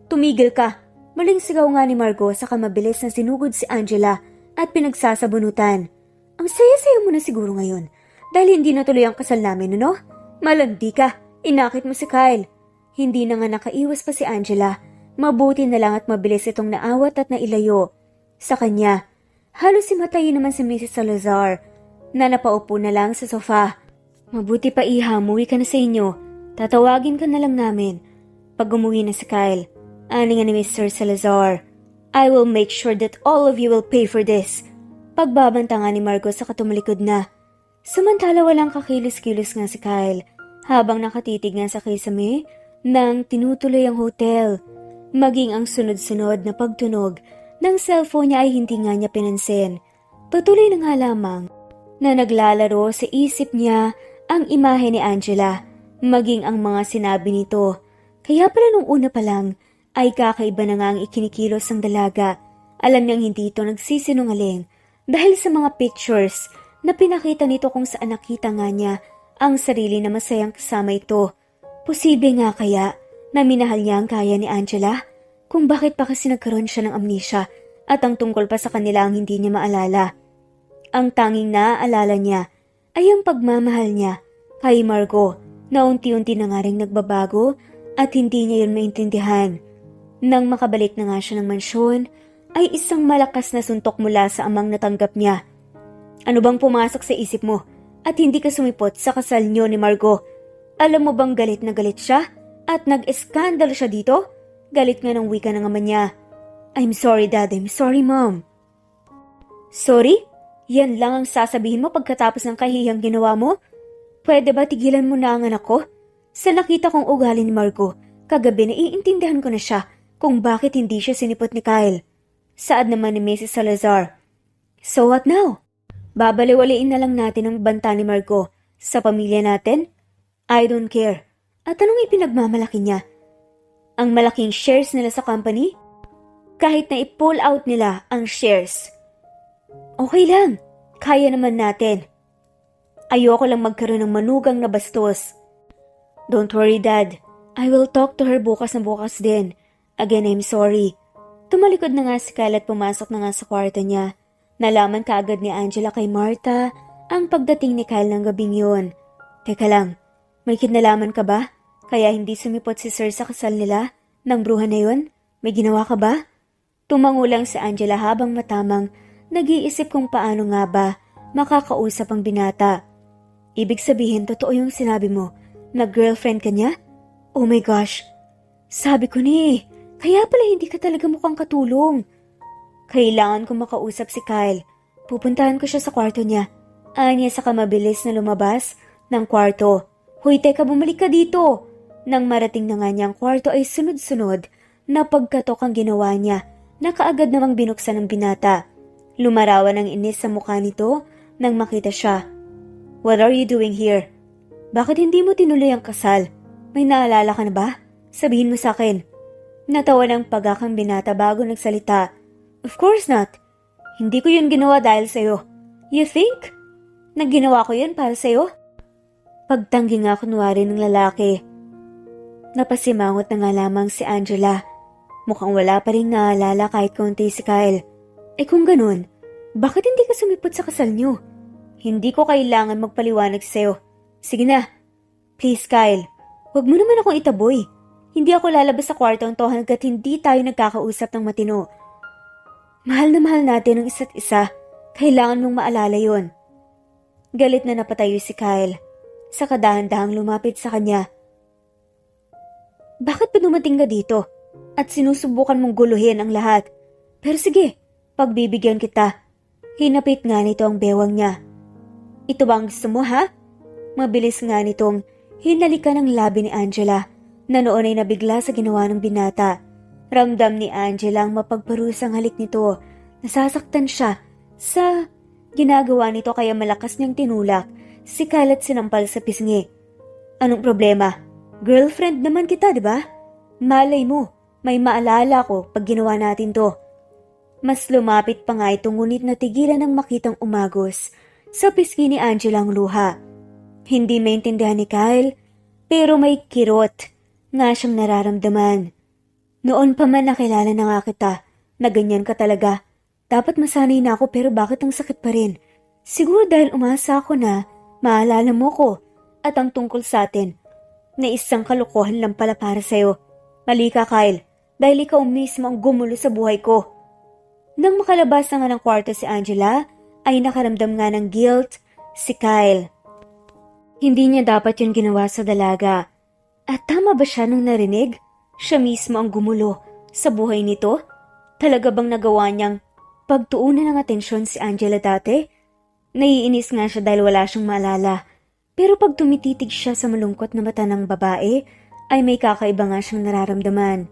tumigil ka. Maling sigaw nga ni Margot saka mabilis na sinugod si Angela at pinagsasabunutan. Ang saya-saya mo na siguro ngayon dahil hindi natuloy ang kasal namin, ano? Malandi ka, inakit mo si Kyle. Hindi na nga nakaiwas pa si Angela. Mabuti na lang at mabilis itong naawat at nailayo sa kanya. Halos simatayin naman si Mrs. Salazar na napaupo na lang sa sofa. Mabuti pa iha, umuwi ka na sa inyo. Tatawagin ka na lang namin pag umuwi na si Kyle. Ani nga ni Mr. Salazar. I will make sure that all of you will pay for this. Pagbabanta nga ni Margot sa katumalikod na. Samantala walang kakilos-kilos nga si Kyle habang nakatitig nga sa kisame nang tinutuloy ang hotel. Maging ang sunod-sunod na pagtunog ng cellphone niya ay hindi nga niya pinansin. Patuloy na nga lamang na naglalaro sa isip niya ang imahe ni Angela, maging ang mga sinabi nito. Kaya pala nung una pa lang ay kakaiba na nga ang ikinikilos ng dalaga. Alam niyang hindi ito nagsisinungaling dahil sa mga pictures na pinakita nito kung saan nakita nga niya ang sarili na masayang kasama ito. Posible nga kaya na minahal niya ang kaya ni Angela? Kung bakit pa kasi nagkaroon siya ng amnesia at ang tungkol pa sa kanila ang hindi niya maalala. Ang tanging naaalala niya ay ang pagmamahal niya kay Margot na unti-unti na nga rin nagbabago at hindi niya yun maintindihan. Nang makabalik na nga siya ng mansyon, ay isang malakas na suntok mula sa amang natanggap niya. Ano bang pumasok sa isip mo at hindi ka sumipot sa kasal niyo ni Margot? Alam mo bang galit na galit siya at nag-eskandalo siya dito? Galit nga ng wika ng ama niya. I'm sorry, Dad. I'm sorry, Mom. Sorry? Yan lang ang sasabihin mo pagkatapos ng kahihang ginawa mo? Pwede ba tigilan mo na ang anak ko? Sa nakita kong ugali ni Margot, kagabi naiintindihan ko na siya kung bakit hindi siya sinipot ni Kyle. Saad naman ni Mrs. Salazar. So what now? Babaliwaliin na lang natin ang banta ni Margot sa pamilya natin? I don't care. At anong ipinagmamalaki niya? Ang malaking shares nila sa company? Kahit na i-pull out nila ang shares. Okay lang, kaya naman natin. Ayoko lang magkaroon ng manugang na bastos. Don't worry, Dad. I will talk to her bukas na bukas din. Again, I'm sorry. Tumalikod na nga si Kyle at pumasok na nga sa kwarto niya. Nalaman kaagad ni Angela kay Martha ang pagdating ni Kyle ng gabing yun. Teka lang, may kinalaman ka ba? Kaya hindi sumipot si Sir sa kasal nila ng bruha na yun? May ginawa ka ba? Tumango lang si Angela habang matamang nag-iisip kung paano nga ba makakausap ang binata. Ibig sabihin, totoo yung sinabi mo na girlfriend ka niya? Oh my gosh, sabi ko ni, kaya pala hindi ka talaga mukhang katulong. Kailangan kong makausap si Kyle. Pupuntahan ko siya sa kwarto niya. Anya saka mabilis na lumabas ng kwarto. Hoy, teka, bumalik ka dito. Nang marating na nga niyang kwarto ay sunod-sunod na pagkatok ang ginawa niya na kaagad namang binuksan ng binata. Lumarawan ang inis sa mukha nito nang makita siya. What are you doing here? Bakit hindi mo tinuloy ang kasal? May naalala ka na ba? Sabihin mo sa akin. Natawa ng pagakang binata bago nagsalita. Of course not. Hindi ko yun ginawa dahil sa'yo. You think? Nagginawa ko yun para sa'yo? Pagtanggi nga kunwari ng lalaki. Napasimangot na nga lamang si Angela. Mukhang wala pa rin naalala kahit kaunti si Kyle. Eh kung ganun, bakit hindi ka sumipot sa kasal niyo? Hindi ko kailangan magpaliwanag sa'yo. Sige na. Please Kyle, huwag mo naman akong itaboy. Hindi ako lalabas sa kwartong to hanggat hindi tayo nagkakausap ng matino. Mahal na mahal natin ang isa't isa. Kailangan mong maalala yon. Galit na napatayo si Kyle. Sa kadahan-dahang lumapit sa kanya. Bakit pa dumating ka dito? At sinusubukan mong guluhin ang lahat. Pero sige, pagbibigyan kita. Hinapit nga nito ang bewang niya. Ito ba ang gusto mo, ha? Mabilis nga nitong hinalikan ang labi ni Angela na noon ay nabigla sa ginawa ng binata. Ramdam ni Angela ang mapagparusang halik nito. Nasasaktan siya sa ginagawa nito kaya malakas niyang tinulak si Kyle at sinampal sa pisngi. Anong problema? Girlfriend naman kita, di ba? Malay mo, may maalala ko pag ginawa natin to. Mas lumapit pa nga ito ngunit natigilan ng makitang umagos sa pisngi ni Angela ang luha. Hindi maintindihan ni Kyle, pero may kirot nga siyang nararamdaman. Noon pa man nakilala na nga kita na ganyan ka talaga. Dapat masanay na ako pero bakit ang sakit pa rin? Siguro dahil umasa ako na maalala mo ko at ang tungkol sa atin na isang kalokohan lang pala para sa'yo. Mali ka Kyle, dahil ikaw mismo ang gumulo sa buhay ko. Nang makalabas na nga ng kwarto si Angela, ay nakaramdam nga ng guilt si Kyle. Hindi niya dapat yun ginawa sa dalaga. At tama ba siya nung narinig? Siya mismo ang gumulo sa buhay nito? Talaga bang nagawa niyang pagtuunan ng atensyon si Angela dati? Naiinis nga siya dahil wala siyang maalala. Pero pag tumititig siya sa malungkot na mata ng babae, ay may kakaiba nga siyang nararamdaman.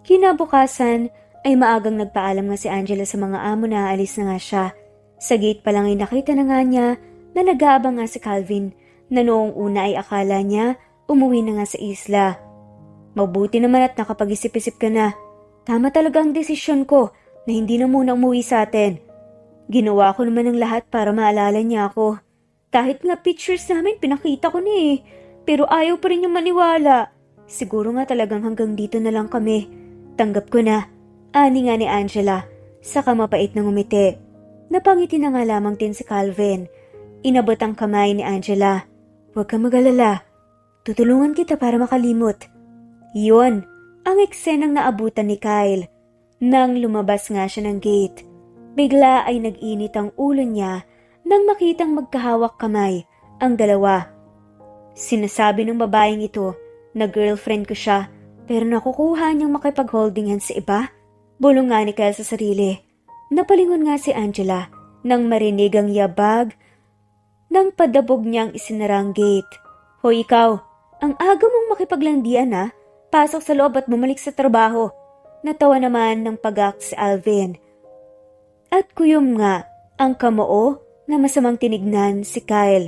Kinabukasan ay maagang nagpaalam nga si Angela sa mga amo na aalis na nga siya. Sa gate pa lang ay nakita na nga niya na nag-aabang nga si Calvin na noong una ay akala niya umuwi na nga sa isla. Mabuti naman at nakapag-isip-isip ka na. Tama talaga ang desisyon ko na hindi na muna umuwi sa atin. Ginawa ko naman ang lahat para maalala niya ako. Kahit nga pictures namin pinakita ko na eh. Pero ayaw pa rin niyang maniwala. Siguro nga talagang hanggang dito na lang kami. Tanggap ko na. Ani nga ni Angela. Saka mapait na ngumiti. Napangiti na nga lamang din si Calvin. Inabot ang kamay ni Angela. Huwag kang mag-alala. Tutulungan kita para makalimot. Yun, ang eksenang naabutan ni Kyle. Nang lumabas nga siya ng gate, bigla ay nag-init ang ulo niya nang makitang magkahawak kamay ang dalawa. Sinasabi ng babaeng ito na girlfriend ko siya pero nakukuha niyang makipag-holding hands sa iba. Bulong nga ni Kyle sa sarili. Napalingon nga si Angela nang marinig ang yabag nang padabog niyang isinarang gate. Hoy ikaw, ang aga mong makipaglandian ha? Pasok sa loob at bumalik sa trabaho. Natawa naman ng pagak si Alvin. At kuyom nga ang kamoo na masamang tinignan si Kyle.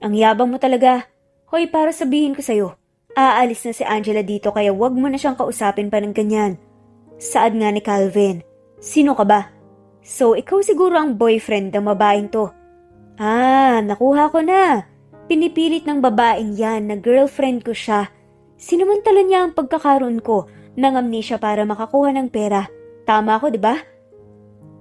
Ang yabang mo talaga. Hoy, para sabihin ko sa'yo, aalis na si Angela dito kaya wag mo na siyang kausapin pa ng ganyan. Saad nga ni Calvin. Sino ka ba? So, ikaw siguro ang boyfriend ng babaeng to. Nakuha ko na. Pinipilit ng babaeng yan na girlfriend ko siya. Sinamantala niya ang pagkakaroon ko ng amnesia para makakuha ng pera. Tama ako, di ba?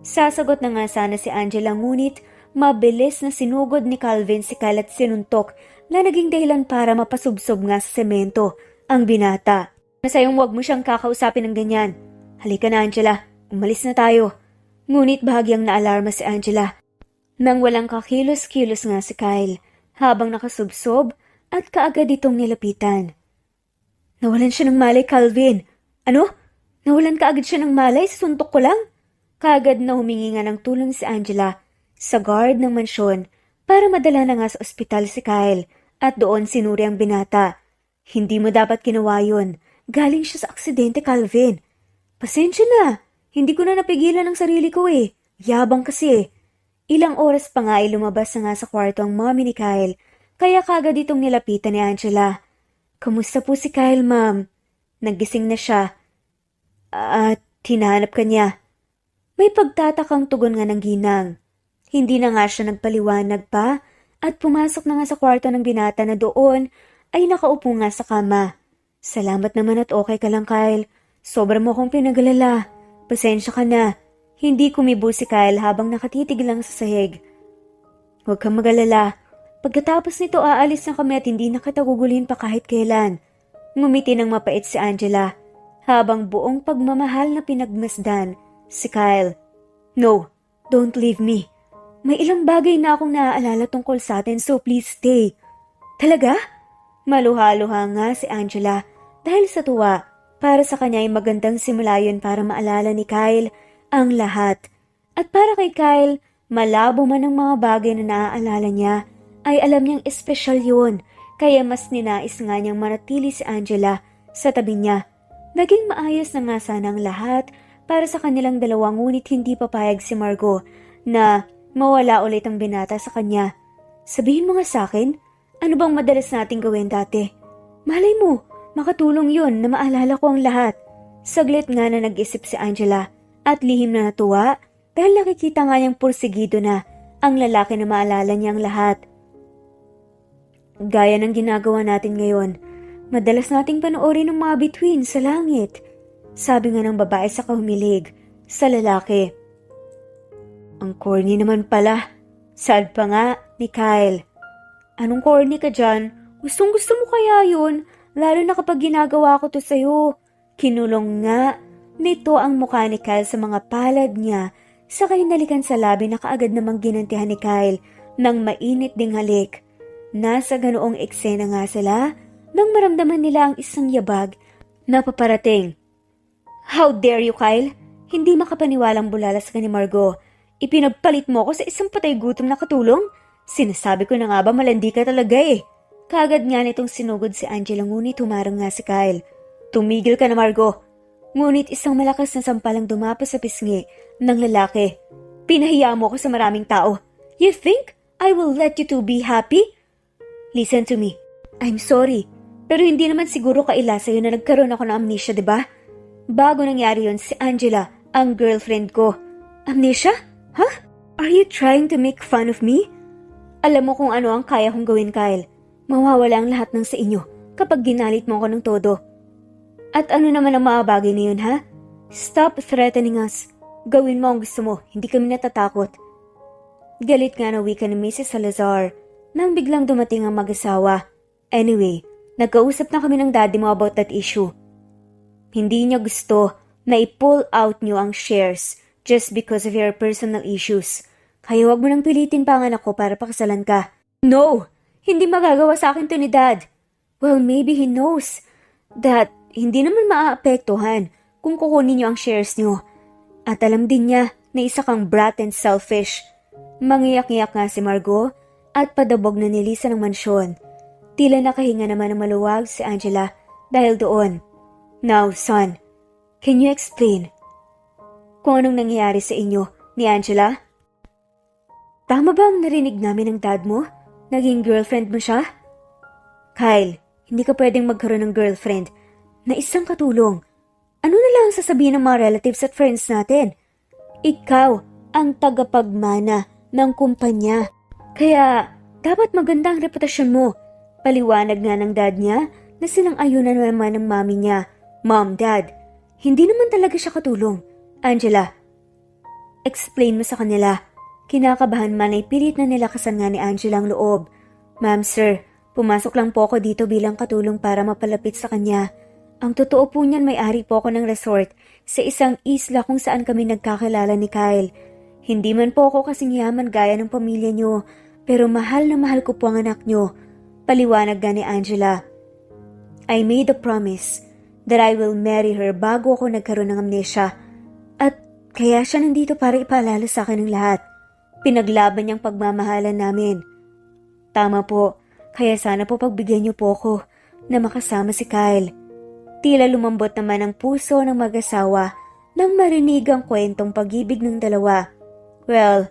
Sasagot na nga sana si Angela ngunit mabilis na sinugod ni Calvin si Kyle at sinuntok na naging dahilan para mapasubsob nga sa semento ang binata. Masayang wag mo siyang kakausapin ng ganyan. Halika na Angela, umalis na tayo. Ngunit bahagyang naalarma si Angela nang walang kakilos-kilos nga si Kyle habang nakasubsob at kaagad itong nilapitan. Nawalan siya ng malay, Calvin. Ano? Nawalan kaagad siya ng malay? Suntok ko lang? Kaagad na humingi nga ng tulong si Angela sa guard ng mansyon para madala na nga sa ospital si Kyle at doon sinuri ang binata. Hindi mo dapat ginawa yun. Galing siya sa aksidente, Calvin. Pasensya na. Hindi ko na napigilan ang sarili ko eh. Yabang kasi eh. Ilang oras pa nga ay lumabas na nga sa kwarto ang mommy ni Kyle kaya kaagad itong nilapitan ni Angela. Kamusta po si Kyle, ma'am? Nagising na siya. At hinahanap ka niya. May pagtatakang tugon nga ng ginang. Hindi na nga siya nagpaliwanag pa at pumasok na nga sa kwarto ng binata na doon ay nakaupo nga sa kama. Salamat naman at okay ka lang, Kyle. Sobra mo akong pinagalala. Pasensya ka na. Hindi kumibo si Kyle habang nakatitig lang sa sahig. Huwag kang magalala. Pagkatapos nito aalis na kami at hindi na kita gugulin pa kahit kailan. Ngumiti ng mapait si Angela habang buong pagmamahal na pinagmasdan si Kyle. No, don't leave me. May ilang bagay na akong naaalala tungkol sa atin so please stay. Talaga? Maluha-luha nga si Angela dahil sa tuwa. Para sa kanya ay magandang simula yun para maalala ni Kyle ang lahat. At para kay Kyle, malabo man ang mga bagay na naaalala niya, ay alam niyang espesyal yun. Kaya mas ninais nga niyang manatili si Angela sa tabi niya. Naging maayos na nga sana ang lahat para sa kanilang dalawa ngunit hindi papayag si Margot na mawala ulit ang binata sa kanya. Sabihin mo nga sa akin, ano bang madalas nating gawin dati? Malay mo, makatulong yun na maalala ko ang lahat. Saglit nga na nag-isip si Angela at lihim na natuwa dahil nakikita nga niyang pursigido na ang lalaki na maalala niyang lahat. Gaya ng ginagawa natin ngayon, madalas nating panoorin ng mga bituin sa langit. Sabi nga ng babae sa kahumilig sa lalaki. Ang corny naman pala. Sad pa nga ni Kyle. Anong corny ka dyan? Gustong gusto mo kaya yun? Lalo na kapag ginagawa ko to sa'yo. Kinulong nga nito ang mukha ni Kyle sa mga palad niya sa kahinalikan sa labi na kaagad namang ginantihan ni Kyle ng mainit ding halik. Nasa ganoong eksena nga sila nang maramdaman nila ang isang yabag na paparating. How dare you, Kyle? Hindi makapaniwalang bulala sa ni Margot. Ipinagpalit mo ako sa isang patay gutom na katulong? Sinasabi ko na nga ba malandi ka talaga eh. Kaagad nga nitong sinugod si Angela ngunit humarang nga si Kyle. Tumigil ka na, Margot. Ngunit isang malakas na sampalang dumapo sa pisngi ng lalaki. Pinahiya mo ako sa maraming tao. You think I will let you two be happy? Listen to me. I'm sorry. Pero hindi naman siguro kaila sa'yo na nagkaroon ako ng amnesia, diba? Bago nangyari yon si Angela, ang girlfriend ko. Amnesia? Huh? Are you trying to make fun of me? Alam mo kung ano ang kaya kong gawin, Kyle. Mawawala ang lahat ng sa inyo kapag ginalit mo ako ng todo. At ano naman ang mga bagay na yun, ha? Stop threatening us. Gawin mo ang gusto mo, hindi kami natatakot. Galit nga na wika ni Mrs. Salazar nang biglang dumating ang mag-asawa. Anyway, nagkausap na kami ng daddy mo about that issue. Hindi niya gusto na i-pull out niyo ang shares just because of your personal issues. Kaya wag mo nang pilitin pa ang anak ko para pakasalan ka. No! Hindi magagawa sa akin to ni Dad. Well, maybe he knows that hindi naman maaapektuhan kung kukunin niyo ang shares niyo. At alam din niya na isa kang brat and selfish. Mangiyak-ngiyak nga si Margot at padabog na nilisan ng mansyon. Tila nakahinga naman ng maluwag si Angela dahil doon. Now, son, can you explain kung anong nangyayari sa inyo ni Angela? Tama ba ang narinig namin ng dad mo? Naging girlfriend mo siya? Kyle, hindi ka pwedeng magkaroon ng girlfriend na isang katulong. Ano na lang sasabihin ng mga relatives at friends natin? Ikaw ang tagapagmana ng kumpanya. Kaya, dapat maganda ang reputasyon mo. Paliwanag nga ng dad niya na sinang-ayunan naman ng mami niya. Mom, Dad, hindi naman talaga siya katulong. Angela, explain mo sa kanila. Kinakabahan man ay pilit na nilakasan nga ni Angela ang loob. Ma'am, sir, pumasok lang po ako dito bilang katulong para mapalapit sa kanya. Ang totoo po niyan, may-ari po ako ng resort sa isang isla kung saan kami nagkakilala ni Kyle. Hindi man po ako kasing yaman gaya ng pamilya niyo, pero mahal na mahal ko po ang anak niyo. Paliwanag nga ni Angela. I made a promise that I will marry her bago ako nagkaroon ng amnesia. At kaya siya nandito para ipaalala sa akin ng lahat. Pinaglaban niyang pagmamahalan namin. Tama po, kaya sana po pagbigyan niyo po ako na makasama si Kyle. Tila lumambot naman ang puso ng mag-asawa nang marinig ang kwentong pag-ibig ng dalawa. Well,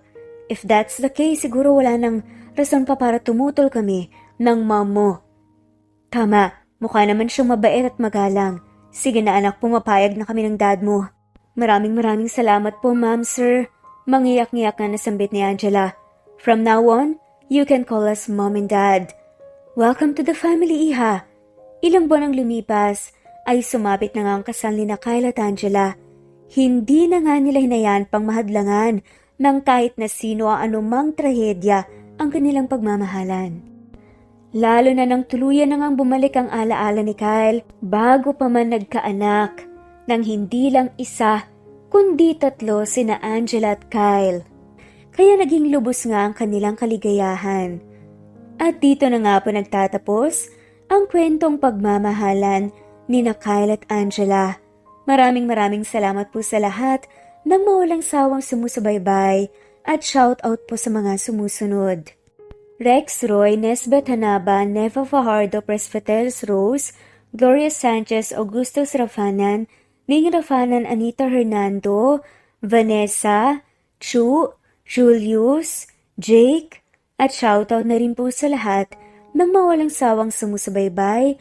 if that's the case, siguro wala nang rason pa para tumutol kami ng mom mo. Tama, mukha naman siyang mabait at magalang. Sige na anak, pumapayag na kami ng dad mo. Maraming salamat po, ma'am, sir. Mangiyak-ngiyak nga nasambit ni Angela. From now on, you can call us mom and dad. Welcome to the family, iha. Ilang buwan ang lumipas, ay sumapit na nga ang kasal ni na Kyle at Angela. Hindi na nga nila hinayaan pang mahadlangan ng kahit na sino ang anumang trahedya ang kanilang pagmamahalan. Lalo na nang tuluyan na ngang bumalik ang alaala ni Kyle bago pa man nagkaanak ng hindi lang isa kundi 3 sina Angela at Kyle. Kaya naging lubos nga ang kanilang kaligayahan. At dito na nga po nagtatapos ang kwentong pagmamahalan ni na Kyle at Angela. Maraming salamat po sa lahat ng mawalang sawang sumusubaybay at shout out po sa mga sumusunod. Rex Roy, Nesbeth Hanaba, Neva Fajardo, Presbyteros Rose, Gloria Sanchez, Augustus Rafanan, Ning Rafanan, Anita Hernando, Vanessa, Chu, Julius, Jake, at shoutout na rin po sa lahat ng mawalang sawang sumusubaybay